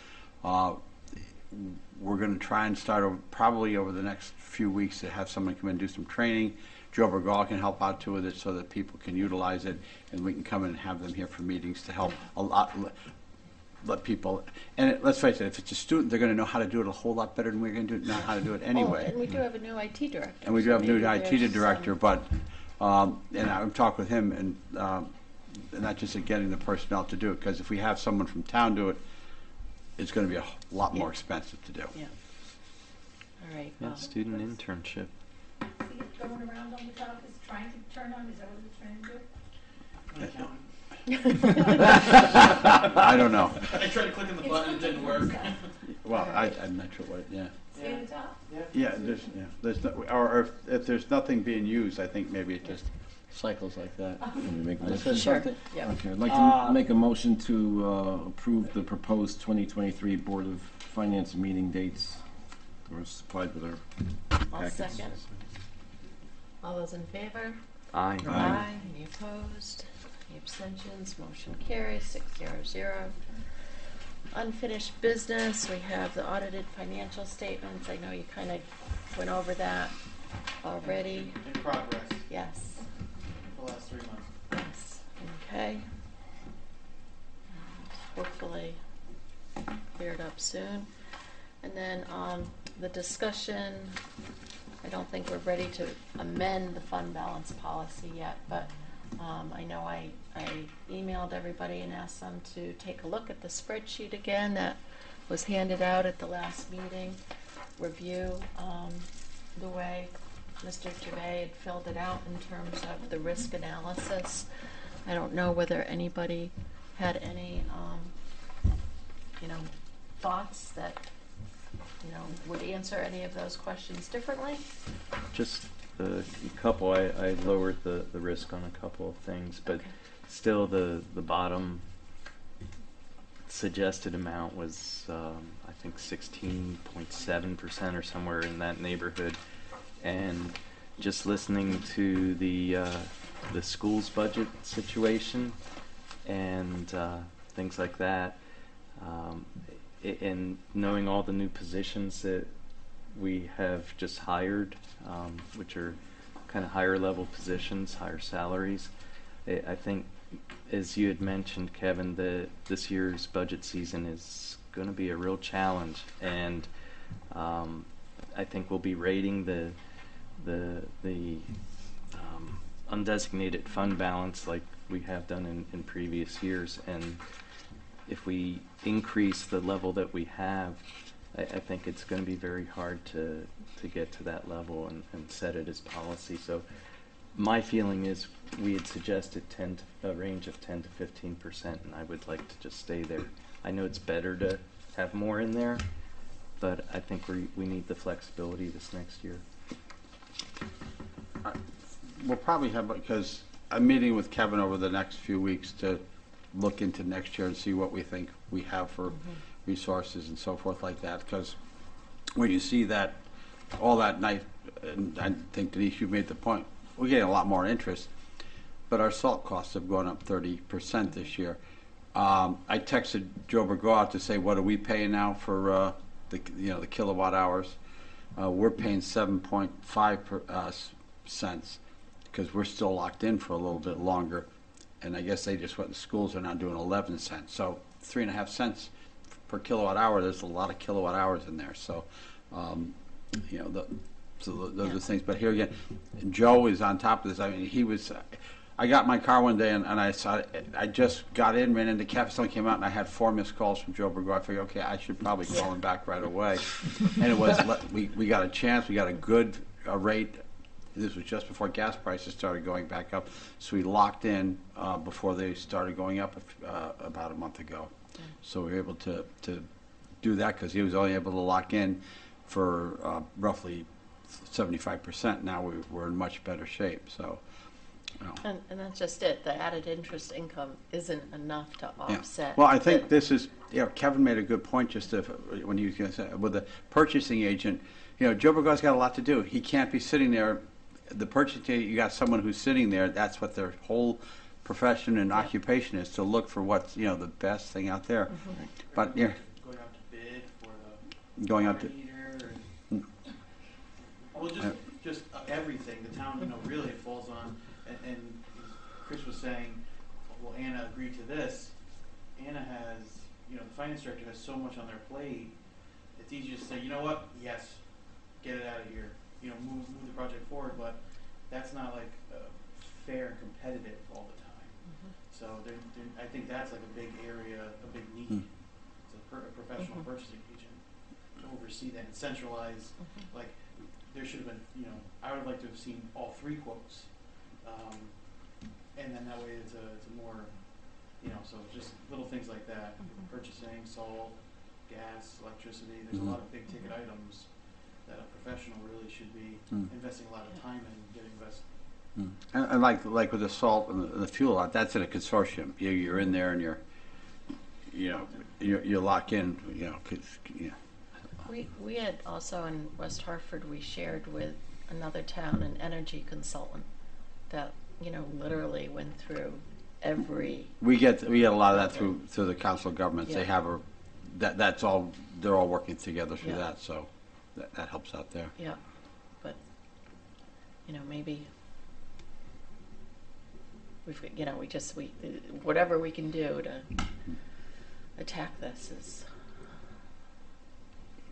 [SPEAKER 5] We're going to try and start probably over the next few weeks to have someone come in and do some training. Joe Bergal can help out too with it so that people can utilize it, and we can come in and have them here for meetings to help let people. And let's face it, if it's a student, they're going to know how to do it a whole lot better than we're going to know how to do it anyway.
[SPEAKER 1] Oh, and we do have a new IT director.
[SPEAKER 5] And we do
[SPEAKER 1] so
[SPEAKER 5] have a new
[SPEAKER 1] maybe
[SPEAKER 5] IT
[SPEAKER 1] there's
[SPEAKER 5] director,
[SPEAKER 1] some-
[SPEAKER 5] but, and I've talked with him, and not just at getting the personnel to do it, because if we have someone from town do it, it's going to be a lot more
[SPEAKER 1] Yeah.
[SPEAKER 5] expensive to do.
[SPEAKER 1] Yeah. All right.
[SPEAKER 4] Yeah, student internship.
[SPEAKER 6] See it going around on the top is trying to turn on, is that what it's trying to do?
[SPEAKER 5] I don't know.
[SPEAKER 12] I tried to click on the button, it didn't work.
[SPEAKER 5] Well, I'm not sure what, yeah.
[SPEAKER 6] See at the top?
[SPEAKER 5] Yeah, there's no, or if there's nothing being used, I think maybe it just cycles like that.
[SPEAKER 8] Can we make a
[SPEAKER 5] I
[SPEAKER 8] motion?
[SPEAKER 5] said
[SPEAKER 1] Sure.
[SPEAKER 5] something?
[SPEAKER 1] Yeah.
[SPEAKER 8] Okay, I'd like to make a motion to approve the proposed 2023 Board of Finance meeting dates that were supplied with our
[SPEAKER 1] I'll
[SPEAKER 8] packets.
[SPEAKER 1] second. All those in favor?
[SPEAKER 4] Aye.
[SPEAKER 1] Aye. Any opposed? Any abstentions? Motion carries 600. Unfinished business, we have the audited financial statements. I know you kind of went over that already.
[SPEAKER 12] In progress
[SPEAKER 1] Yes,
[SPEAKER 12] for the last 3 months.
[SPEAKER 1] yes, okay. And hopefully cleared up soon. And then the discussion, I don't think we're ready to amend the fund balance policy yet, but I know I emailed everybody and asked them to take a look at the spreadsheet again that was handed out at the last meeting, review the way Mr. Gervais had filled it out in terms of the risk analysis. I don't know whether anybody had any, thoughts that, would answer any of those questions differently.
[SPEAKER 4] Just a couple, I lowered the risk on a couple of things, but
[SPEAKER 1] Okay.
[SPEAKER 4] still the bottom suggested amount was, I think 16.7% or somewhere in that neighborhood. And just listening to the school's budget situation and things like that, and knowing all the new positions that we have just hired, which are kind of higher level positions, higher salaries, I think, as you had mentioned, Kevin, that this year's budget season is going to be a real challenge, and I think we'll be rating the undesignated fund balance like we have done in previous years, and if we increase the level that we have, I think it's going to be very hard to get to that level and set it as policy. So my feeling is we had suggested a range of 10 to 15%, and I would like to just stay there. I know it's better to have more in there, but I think we need the flexibility this next year.
[SPEAKER 5] We'll probably have, because I'm meeting with Kevin over the next few weeks to look into next year and see what we think we have for resources and so forth like that, because when you see that, all that night, and I think Denise, you made the point, we're getting a lot more interest, but our salt costs have gone up 30% this year. I texted Joe Bergois to say, what are we paying now for the kilowatt hours? We're paying 7.5 cents because we're still locked in for a little bit longer, and I guess they just went. The schools are now doing 11 cents, so 3.5 cents per kilowatt hour. There's a lot of kilowatt hours in there, so those are things. But here again, Joe is on top of this. I mean, he was. I got in my car one day and I saw. I just got in, ran into cafe, someone came out, and I had 4 missed calls from Joe Bergois. I figured, okay, I should probably call him back right away. And it was we got a chance. We got a good rate. This was just before gas prices started going back up, so we locked in before they started going up about a month ago. So we were able to do that because he was only able to lock in for roughly 75%. Now we're in much better shape. So.
[SPEAKER 1] And that's just it. The added interest income isn't enough to offset.
[SPEAKER 5] Well, I think this is, Kevin made a good point just when he was going to say, with the purchasing agent, Joe Bergois got a lot to do. He can't be sitting there. The purchasing agent, you got someone who's sitting there, that's what their whole profession and occupation is, to look for what's, the best thing out there.
[SPEAKER 1] Mm-hmm.
[SPEAKER 5] But,
[SPEAKER 12] Going out to bid for the
[SPEAKER 5] going out
[SPEAKER 12] water
[SPEAKER 5] to,
[SPEAKER 12] heater and, well, just everything. The town, really falls on. And Chris was saying, well, Anna agreed to this. Anna has, the finance director has so much on their plate. It's easy to say, you know what? Yes, get it out of here. Move the project forward. But that's not like fair and competitive all the time. So I think that's like a big area, a big need. It's a professional purchasing agent to oversee that and centralize. Like there should have been, I would like to have seen all 3 quotes. And then that way it's a more, so just little things like that, purchasing, salt, gas, electricity, there's a lot of big ticket items that a professional really should be investing a lot of time in getting best
[SPEAKER 5] And like with the salt and the fuel, that's in a consortium. You're in there and you're locked in, 'cause,
[SPEAKER 1] We had also in West Hartford, we shared with another town an energy consultant that, literally went through every,
[SPEAKER 5] we get a lot of that through the council of governments. They
[SPEAKER 1] Yeah.
[SPEAKER 5] have that's all, they're all working together through
[SPEAKER 1] Yeah.
[SPEAKER 5] that, so that helps out there.
[SPEAKER 1] yeah, but, maybe whatever we can do to attack this is,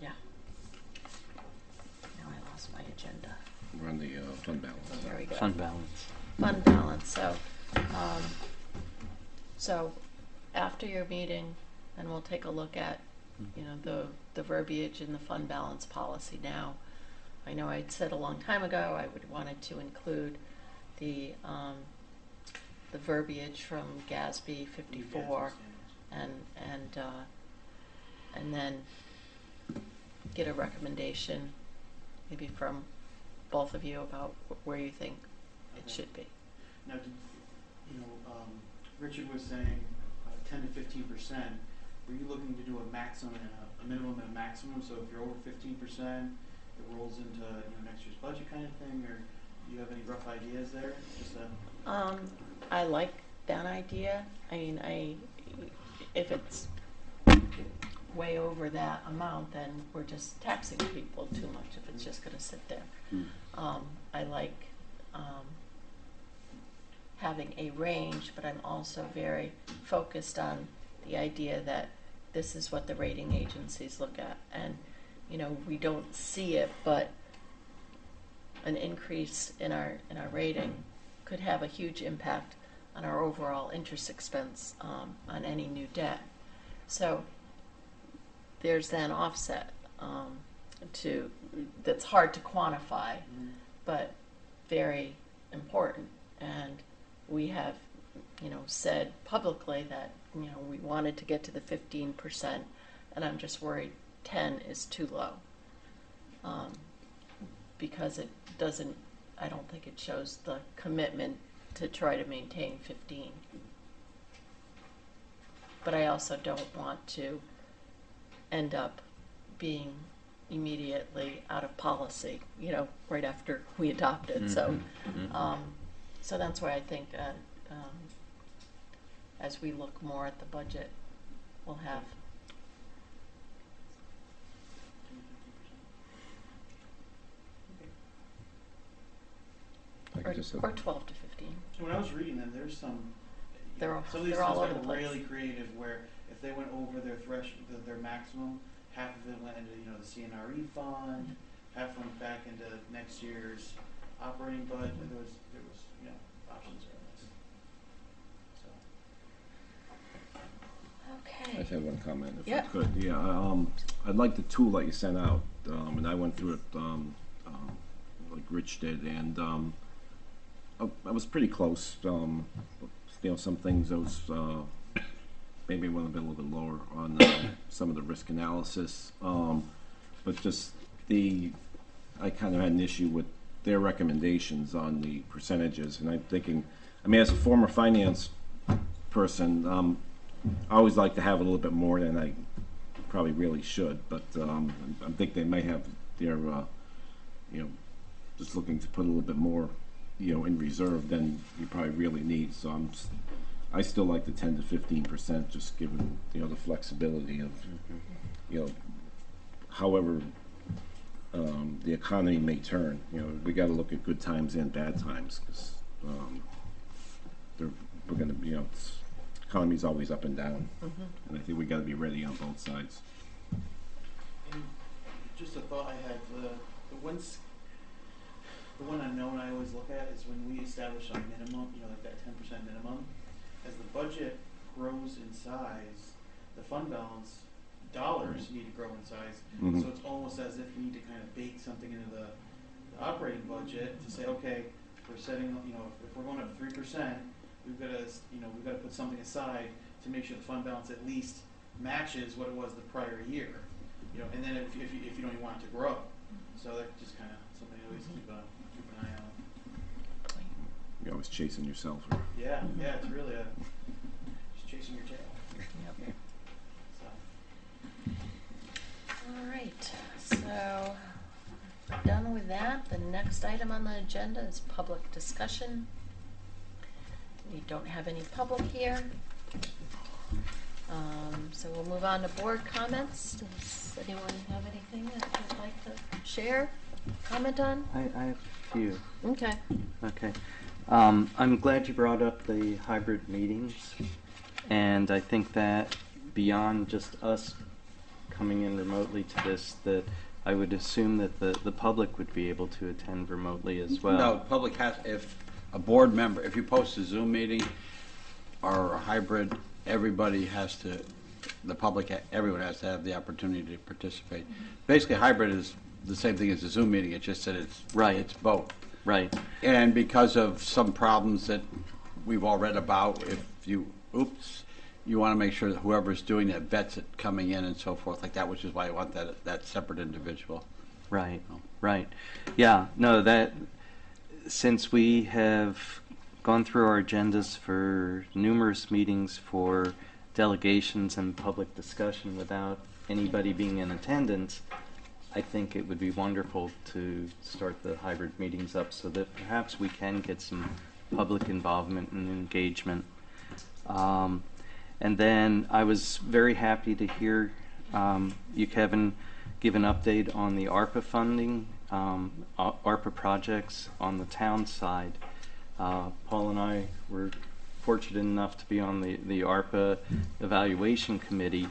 [SPEAKER 1] yeah. Now I lost my agenda.
[SPEAKER 8] We're on the fund balance.
[SPEAKER 1] There we go.
[SPEAKER 4] Fund balance.
[SPEAKER 1] Fund balance, so after your meeting, then we'll take a look at, the verbiage in the fund balance policy now. I know I'd said a long time ago I would wanted to include the verbiage from GASB 54 and then get a recommendation maybe from both of you about where you think it should be.
[SPEAKER 12] Now, Richard was saying 10 to 15%. Were you looking to do a maximum and a minimum and a maximum? So if you're over 15%, it rolls into next year's budget kind of thing, or do you have any rough ideas there?
[SPEAKER 1] I like that idea. I mean, if it's way over that amount, then we're just taxing people too much if it's just going to sit there. I like having a range, but I'm also very focused on the idea that this is what the rating agencies look at, and we don't see it, but an increase in our rating could have a huge impact on our overall interest expense on any new debt. So there's an offset that's hard to quantify, but very important. And we have, said publicly that we wanted to get to the 15%, and I'm just worried 10 is too low because it doesn't. I don't think it shows the commitment to try to maintain 15. But I also don't want to end up being immediately out of policy, right after we adopt it. So that's why I think as we look more at the budget, we'll have. Or 12 to 15.
[SPEAKER 12] So when I was reading them, there's some.
[SPEAKER 1] They're all
[SPEAKER 12] some of these
[SPEAKER 1] all
[SPEAKER 12] things
[SPEAKER 1] over
[SPEAKER 12] got
[SPEAKER 1] the place.
[SPEAKER 12] really creative. Where if they went over their their maximum, half of it went into the CNRE fund, half went back into next year's operating budget. There was options around this. So.
[SPEAKER 8] I just
[SPEAKER 1] Okay.
[SPEAKER 8] had one comment, if
[SPEAKER 1] Yeah.
[SPEAKER 8] I could. Yeah, I'd like the tool that you sent out, and I went through it like Rich did, and I was pretty close. Some things I was maybe went a little bit lower on some of the risk analysis, but just I kind of had an issue with their recommendations on the percentages, and I'm thinking, as a former finance person, I always like to have a little bit more than I probably really should, but I think they may have their, just looking to put a little bit more, in reserve than you probably really need. So I still like the 10 to 15%, just given the flexibility of, however the economy may turn. We got to look at good times and bad times because we're going to, economy's always up and down, and I think we got to be ready on both sides.
[SPEAKER 12] And just a thought I had, the one unknown I always look at is when we establish a minimum, like that 10% minimum. As the budget grows in size, the fund balance dollars need to grow in size. So it's almost as if we need to kind of bake something into the operating budget to say, okay, we're setting, if we're going up 3%, we've got to put something aside to make sure the fund balance at least matches what it was the prior year. And then if you don't even want it to grow, so that's just kind of something I always keep an eye on.
[SPEAKER 8] you're always chasing yourself. Or,
[SPEAKER 12] Yeah, it's really just chasing your tail.
[SPEAKER 1] Yep.
[SPEAKER 12] So.
[SPEAKER 1] All right, so we're done with that. The next item on the agenda is public discussion. We don't have any public here. So we'll move on to board comments. Does anyone have anything that you'd like to share, comment on?
[SPEAKER 4] I have a few.
[SPEAKER 1] Okay.
[SPEAKER 4] Okay. I'm glad you brought up the hybrid meetings, and I think that beyond just us coming in remotely to this, that I would assume that the public would be able to attend remotely as well.
[SPEAKER 5] No, public has, if a board member, if you post a Zoom meeting or a hybrid, everybody has to, the public, everyone has to have the opportunity to participate. Basically, hybrid is the same thing as a Zoom meeting, it's just that it's,
[SPEAKER 4] Right.
[SPEAKER 5] it's both.
[SPEAKER 4] Right.
[SPEAKER 5] And because of some problems that we've all read about, if you, you want to make sure that whoever's doing it vets it coming in and so forth like that, which is why I want that separate individual.
[SPEAKER 4] Right. Right. Yeah. No, that since we have gone through our agendas for numerous meetings for delegations and public discussion without anybody being in attendance, I think it would be wonderful to start the hybrid meetings up so that perhaps we can get some public involvement and engagement. And then I was very happy to hear you, Kevin, give an update on the ARPA funding, ARPA projects on the town side. Paul and I were fortunate enough to be on the ARPA evaluation committee,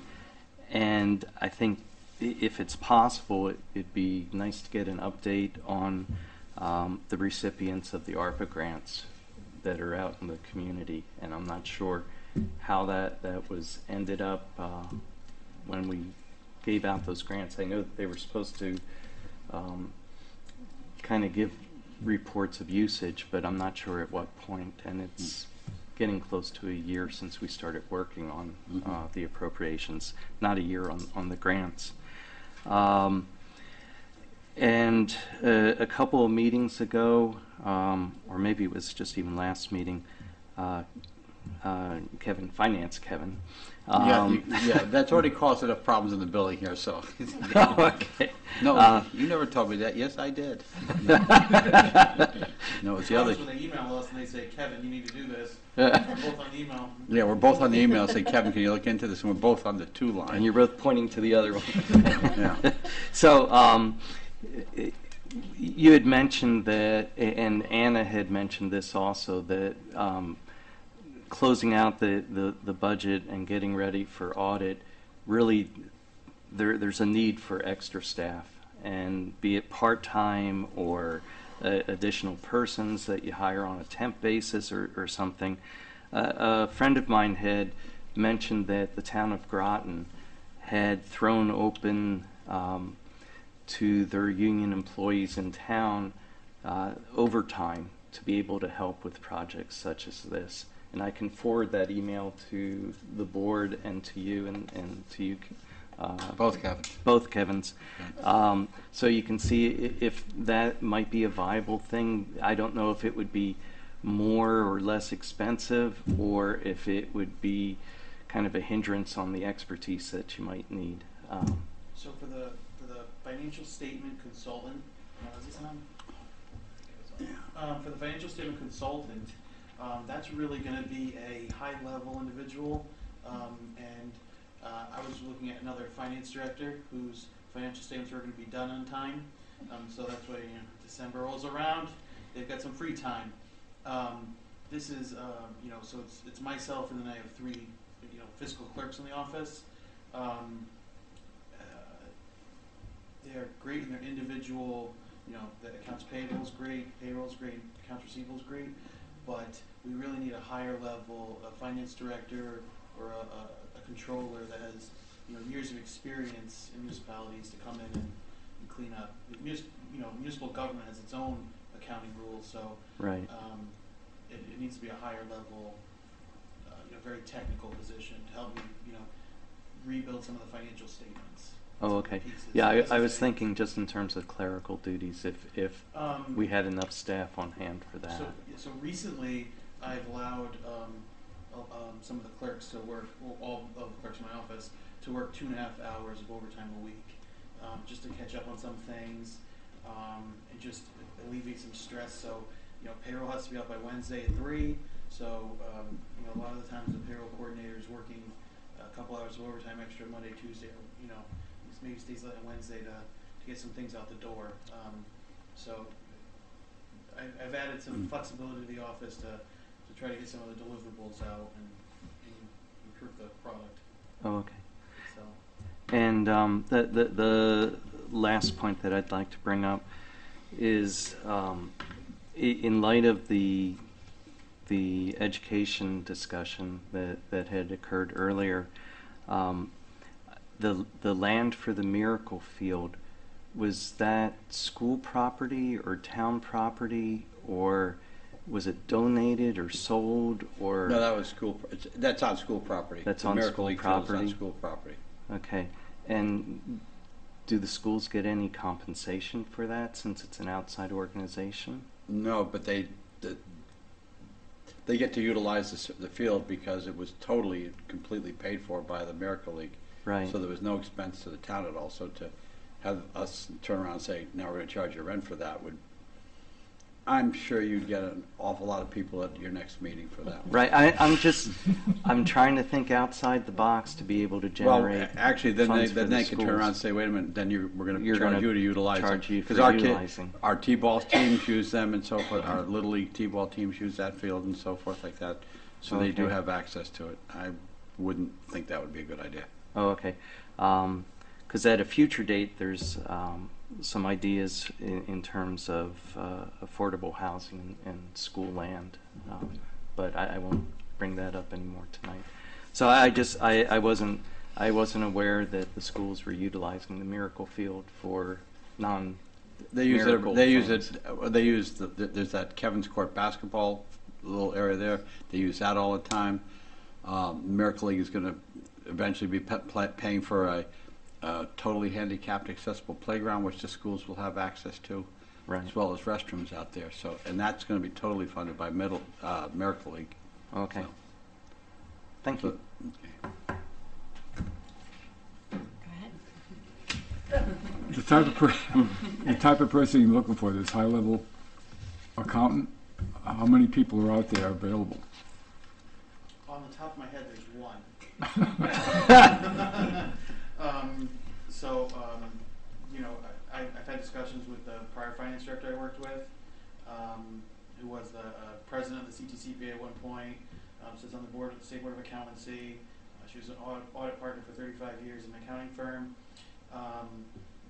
[SPEAKER 4] and I think if it's possible, it'd be nice to get an update on the recipients of the ARPA grants that are out in the community. And I'm not sure how that was ended up when we gave out those grants. I know that they were supposed to kind of give reports of usage, but I'm not sure at what point. And it's getting close to a year since we started working on the appropriations, not a year on the grants. And a couple of meetings ago, or maybe it was just even last meeting, Kevin, Finance Kevin.
[SPEAKER 5] Yeah, that's already caused enough problems in the building here, so.
[SPEAKER 4] Okay.
[SPEAKER 5] No, you never told me that. Yes, I did. No, it's the other.
[SPEAKER 12] When they email us and they say, Kevin, you need to do this, we're both on email.
[SPEAKER 5] Yeah, we're both on the email, say, Kevin, can you look into this? And we're both on the two line.
[SPEAKER 4] And you're both pointing to the other one.
[SPEAKER 5] Yeah.
[SPEAKER 4] So, you had mentioned that, and Anna had mentioned this also, that closing out the budget and getting ready for audit, really there's a need for extra staff, and be it part-time or additional persons that you hire on a temp basis or something. A friend of mine had mentioned that the town of Groton had thrown open to their union employees in town overtime to be able to help with projects such as this. And I can forward that email to the board and to you and to you.
[SPEAKER 5] Both Kevins.
[SPEAKER 4] Both Kevins. So you can see if that might be a viable thing. I don't know if it would be more or less expensive, or if it would be kind of a hindrance on the expertise that you might need.
[SPEAKER 12] So for the financial statement consultant, is this on? For the financial statement consultant, that's really going to be a high-level individual, and I was looking at another finance director whose financial statements are going to be done on time. So that's why December rolls around, they've got some free time. This is, so it's myself, and then I have three, fiscal clerks in the office. They're great in their individual, the accounts payable is great, payroll is great, accounts receivable is great, but we really need a higher level, a finance director or a controller that has, years of experience in municipalities to come in and clean up. Municipal government has its own accounting rules, so
[SPEAKER 4] Right.
[SPEAKER 12] It needs to be a higher level, very technical position to help me, rebuild some of the financial statements.
[SPEAKER 4] Oh, okay.
[SPEAKER 12] pieces.
[SPEAKER 4] Yeah,
[SPEAKER 12] That's
[SPEAKER 4] I
[SPEAKER 12] the
[SPEAKER 4] was
[SPEAKER 12] thing.
[SPEAKER 4] thinking just in terms of clerical duties, if we had enough staff on hand for that.
[SPEAKER 12] So recently, I've allowed some of the clerks to work, well, all of the clerks in my office, to work 2.5 hours of overtime a week, just to catch up on some things, and just alleviate some stress. So, payroll has to be out by Wednesday at 3. So, a lot of the times the payroll coordinator is working a couple hours of overtime extra Monday, Tuesday, maybe stays late on Wednesday to get some things out the door. So I've added some flexibility to the office to try to get some of the deliverables out and improve the product.
[SPEAKER 4] Oh, okay.
[SPEAKER 12] So
[SPEAKER 4] And the last point that I'd like to bring up is in light of the education discussion that had occurred earlier, the land for the Miracle Field, was that school property or town property, or was it donated or sold, or?
[SPEAKER 5] No, that was that's on school property.
[SPEAKER 4] That's
[SPEAKER 5] The
[SPEAKER 4] on
[SPEAKER 5] Miracle
[SPEAKER 4] school
[SPEAKER 5] League Field is
[SPEAKER 4] property?
[SPEAKER 5] on school property.
[SPEAKER 4] Okay. And do the schools get any compensation for that since it's an outside organization?
[SPEAKER 5] No, but they get to utilize the field because it was completely paid for by the Miracle League.
[SPEAKER 4] Right.
[SPEAKER 5] So there was no expense to the town at all. So to have us turn around and say, now we're going to charge you rent for that I'm sure you'd get an awful lot of people at your next meeting for that.
[SPEAKER 4] Right. I'm trying to think outside the box to be able to generate.
[SPEAKER 5] Well, actually, then
[SPEAKER 4] funds
[SPEAKER 5] they
[SPEAKER 4] for the
[SPEAKER 5] can turn around and
[SPEAKER 4] schools.
[SPEAKER 5] say, wait a minute, then we're going
[SPEAKER 4] You're
[SPEAKER 5] to charge
[SPEAKER 4] gonna
[SPEAKER 5] you to utilize
[SPEAKER 4] charge
[SPEAKER 5] it.
[SPEAKER 4] you for
[SPEAKER 5] Because
[SPEAKER 4] utilizing.
[SPEAKER 5] our T-ball teams use them and so forth. Our Little League T-ball teams use that field and so forth like that. So they do
[SPEAKER 4] Okay.
[SPEAKER 5] have access to it. I wouldn't think that would be a good idea.
[SPEAKER 4] Oh, okay. Because at a future date, there's some ideas in terms of affordable housing and school land, but I won't bring that up anymore tonight. So I wasn't aware that the schools were utilizing the Miracle Field for
[SPEAKER 5] They use
[SPEAKER 4] Miracle
[SPEAKER 5] it. They use
[SPEAKER 4] things.
[SPEAKER 5] it. They use there's that Kevin's Court basketball little area there. They use that all the time. Miracle League is going to eventually be paying for a totally handicapped accessible playground, which the schools will have access to,
[SPEAKER 4] Right.
[SPEAKER 5] as well as restrooms out there. So, and that's going to be totally funded by Miracle League.
[SPEAKER 4] Okay.
[SPEAKER 5] So-
[SPEAKER 4] Thank you.
[SPEAKER 5] Okay.
[SPEAKER 1] Go ahead.
[SPEAKER 2] The type of person you're looking for, this high-level accountant, how many people are out there available?
[SPEAKER 12] on the top of my head, there's one. I've had discussions with the prior finance director I worked with, who was the president of the CTCPA at one point, sits on the board of the State Board of Accountancy. She was an audit partner for 35 years in an accounting firm.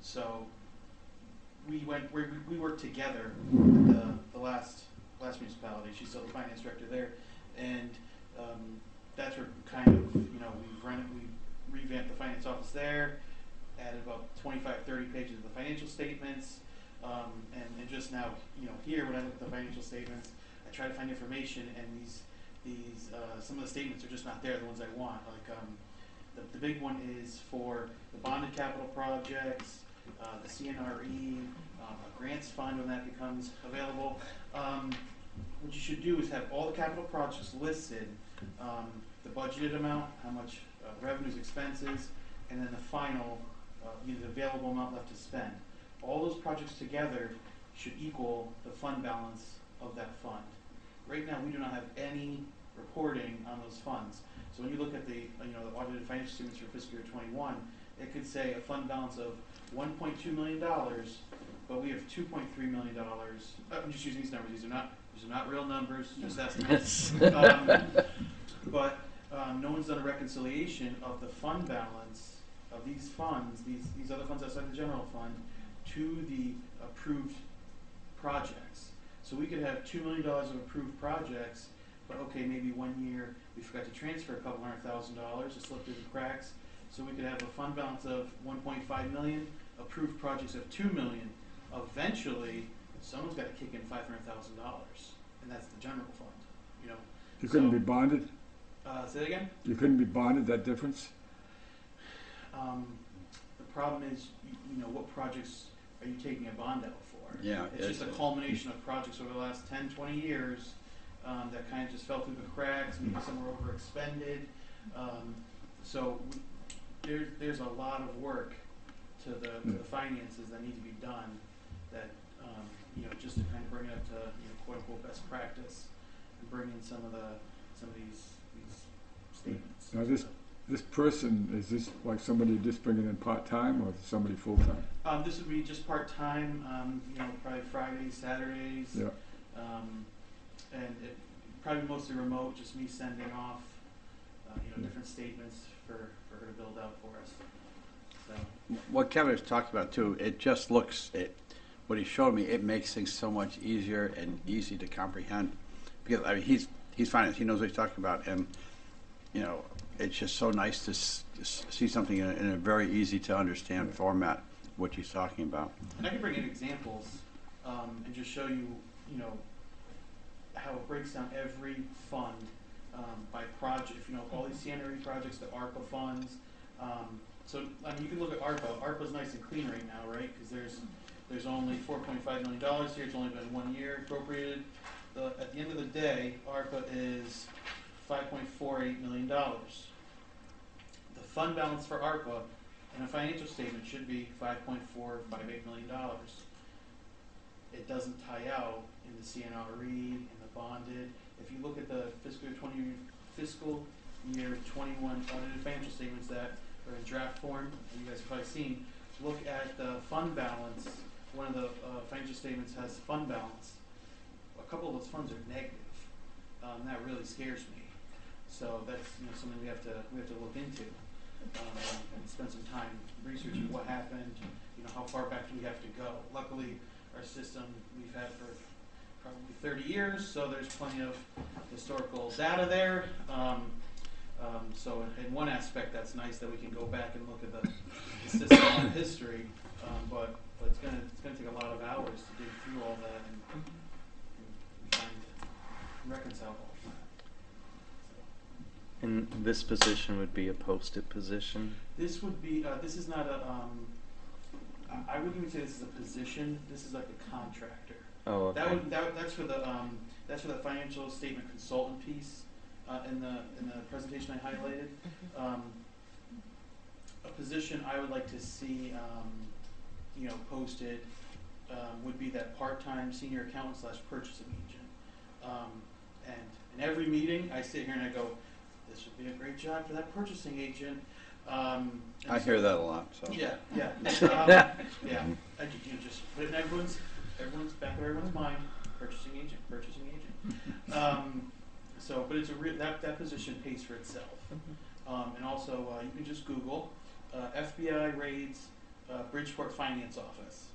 [SPEAKER 12] So we worked together at the last municipality. She's still the finance director there, and that's where kind of we revamped the finance office there, added about 25-30 pages of the financial statements, and just now here when I look at the financial statements, I try to find information, and these some of the statements are just not there, the ones I want. Like the big one is for the bonded capital projects, the CNRE, a grants fund when that becomes available. What you should do is have all the capital projects listed, the budgeted amount, how much revenues, expenses, and then the final, the available amount left to spend. All those projects together should equal the fund balance of that fund. Right now, we do not have any reporting on those funds. So when you look at the audited financial statements for fiscal year 21, it could say a fund balance of $1.2 million, but we have $2.3 million. I'm just using these numbers. These are not real numbers, just estimates. But no one's done a reconciliation of the fund balance of these funds, these other funds outside the general fund, to the approved projects. So we could have $2 million of approved projects, but okay, maybe one year we forgot to transfer a couple $100,000, it slipped through the cracks. So we could have a fund balance of 1.5 million, approved projects of 2 million. Eventually, someone's got to kick in $500,000, and that's the general fund.
[SPEAKER 2] You couldn't
[SPEAKER 12] So-
[SPEAKER 2] be bonded?
[SPEAKER 12] Say that again?
[SPEAKER 2] You couldn't be bonded, that difference?
[SPEAKER 12] The problem is, you know, what projects are you taking a bond out for?
[SPEAKER 5] Yeah,
[SPEAKER 12] It's just a culmination of projects over the last 10, 20 years that kind of just fell through the cracks, maybe some were overexpended. So there's a lot of work to the finances that need to be done that, you know, just to kind of bring it up to, you know, quote unquote best practice and bring in some of these statements.
[SPEAKER 2] Now this person, is this like somebody just bringing in part-time or somebody full-time?
[SPEAKER 12] This would be just part-time, you know, probably Fridays, Saturdays.
[SPEAKER 2] Yeah.
[SPEAKER 12] And it probably mostly remote, just me sending off, you know, different statements for her to build out for us. So.
[SPEAKER 5] What Kevin was talking about too, it just looks, what he showed me, it makes things so much easier and easy to comprehend. Because, I mean, he's finance, he knows what he's talking about, and, you know, it's just so nice to see something in a very easy to understand format, what he's talking about.
[SPEAKER 12] And I can bring in examples and just show you, you know, how it breaks down every fund by project, you know, all these CNRE projects, the ARPA funds. So, I mean, you can look at ARPA. ARPA's nice and clean right now, right? Because there's only $4.5 million here. It's only been 1 year appropriated. At the end of the day, ARPA is $5.48 million. The fund balance for ARPA in a financial statement should be $5.458 million. It doesn't tie out in the CNRE, in the bonded. If you look at the fiscal year 21 audited financial statements that are in draft form, you guys have probably seen, look at the fund balance. One of the financial statements has fund balance. A couple of those funds are negative. That really scares me. So that's, you know, something we have to look into and spend some time researching what happened. You know, how far back do we have to go? Luckily, our system we've had for probably 30 years, so there's plenty of historical data there. So in one aspect, that's nice that we can go back and look at the system and history. But it's gonna take a lot of hours to dig through all that and find reconcile all of that.
[SPEAKER 4] And this position would be a posted position?
[SPEAKER 12] This would be, this is not a, I wouldn't even say this is a position, this is like a contractor.
[SPEAKER 4] Oh, okay.
[SPEAKER 12] That's for the financial statement consultant piece, in the presentation I highlighted. A position I would like to see, you know, posted, would be that part-time senior accountant / purchasing agent. And in every meeting, I sit here and I go, this would be a great job for that purchasing agent.
[SPEAKER 5] I hear that a lot, so.
[SPEAKER 12] Yeah. Yeah. I could, you know, just put it in everyone's back of everyone's mind. Purchasing agent. But it's that position pays for itself. And also, you can just Google FBI raids Bridgeport Finance Office,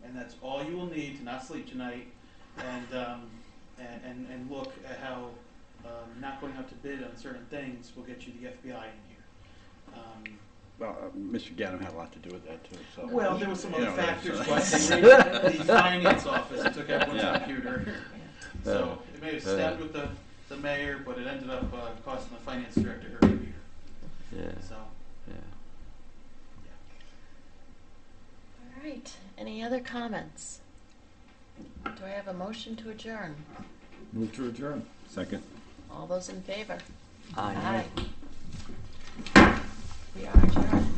[SPEAKER 12] and that's all you will need to not sleep tonight. And look at how not going out to bid on certain things will get you the FBI in here.
[SPEAKER 5] Well, Mr. Ganem had a lot to do with that too, so.
[SPEAKER 12] Well, there was some other
[SPEAKER 5] You know,
[SPEAKER 12] factors,
[SPEAKER 5] so-
[SPEAKER 12] but the finance office, it took everyone's computer. So it may have stemmed with the mayor, but it ended up costing the finance director her computer.
[SPEAKER 4] Yeah.
[SPEAKER 12] So,
[SPEAKER 4] Yeah.
[SPEAKER 1] All right, any other comments? Do I have a motion to adjourn?
[SPEAKER 2] Move to adjourn.
[SPEAKER 8] Second.
[SPEAKER 1] All those in favor?
[SPEAKER 4] Aye.
[SPEAKER 1] We are adjourned.